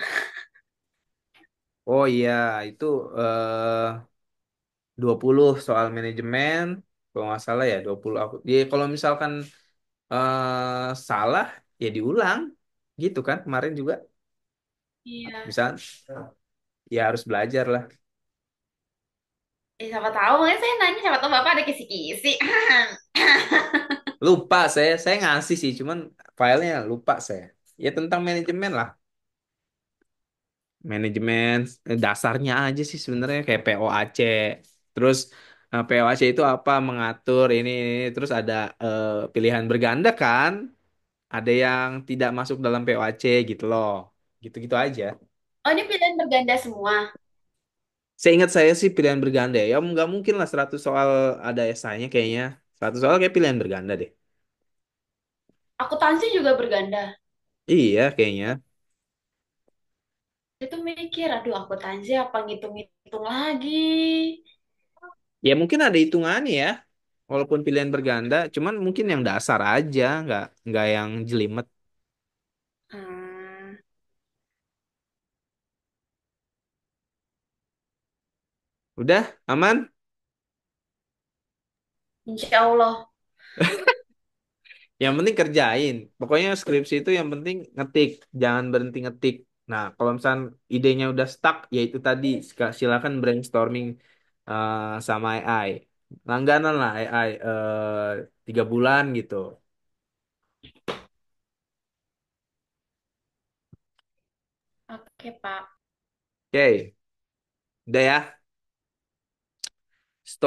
Speaker 1: Oh iya, itu 20 soal manajemen. Kalau nggak salah ya 20 aku. Ya, kalau misalkan salah ya diulang. Gitu kan kemarin juga.
Speaker 2: Iya.
Speaker 1: Misal ya harus belajar lah.
Speaker 2: Siapa tahu, makanya saya nanya, siapa tahu Bapak ada kisi-kisi.
Speaker 1: Lupa saya ngasih sih, cuman filenya lupa saya. Ya tentang manajemen lah. Manajemen dasarnya aja sih sebenarnya kayak POAC. Terus POAC itu apa? Mengatur ini. Terus ada pilihan berganda kan? Ada yang tidak masuk dalam POAC gitu loh. Gitu-gitu aja.
Speaker 2: Oh, ini pilihan berganda semua.
Speaker 1: Seingat saya sih pilihan berganda ya. Ya nggak mungkin lah 100 soal ada esainya kayaknya. 100 soal kayak pilihan berganda deh.
Speaker 2: Akuntansi juga berganda.
Speaker 1: Iya kayaknya.
Speaker 2: Itu mikir, aduh akuntansi apa ngitung-ngitung lagi.
Speaker 1: Ya mungkin ada hitungannya ya. Walaupun pilihan berganda, cuman mungkin yang dasar aja, nggak yang jelimet.
Speaker 2: Hmm,
Speaker 1: Udah, aman?
Speaker 2: insya Allah.
Speaker 1: Yang penting kerjain. Pokoknya skripsi itu yang penting ngetik, jangan berhenti ngetik. Nah, kalau misalnya idenya udah stuck, ya itu tadi silakan brainstorming sama AI. Langganan lah AI 3 bulan gitu.
Speaker 2: Oke, Pak.
Speaker 1: Oke, udah ya.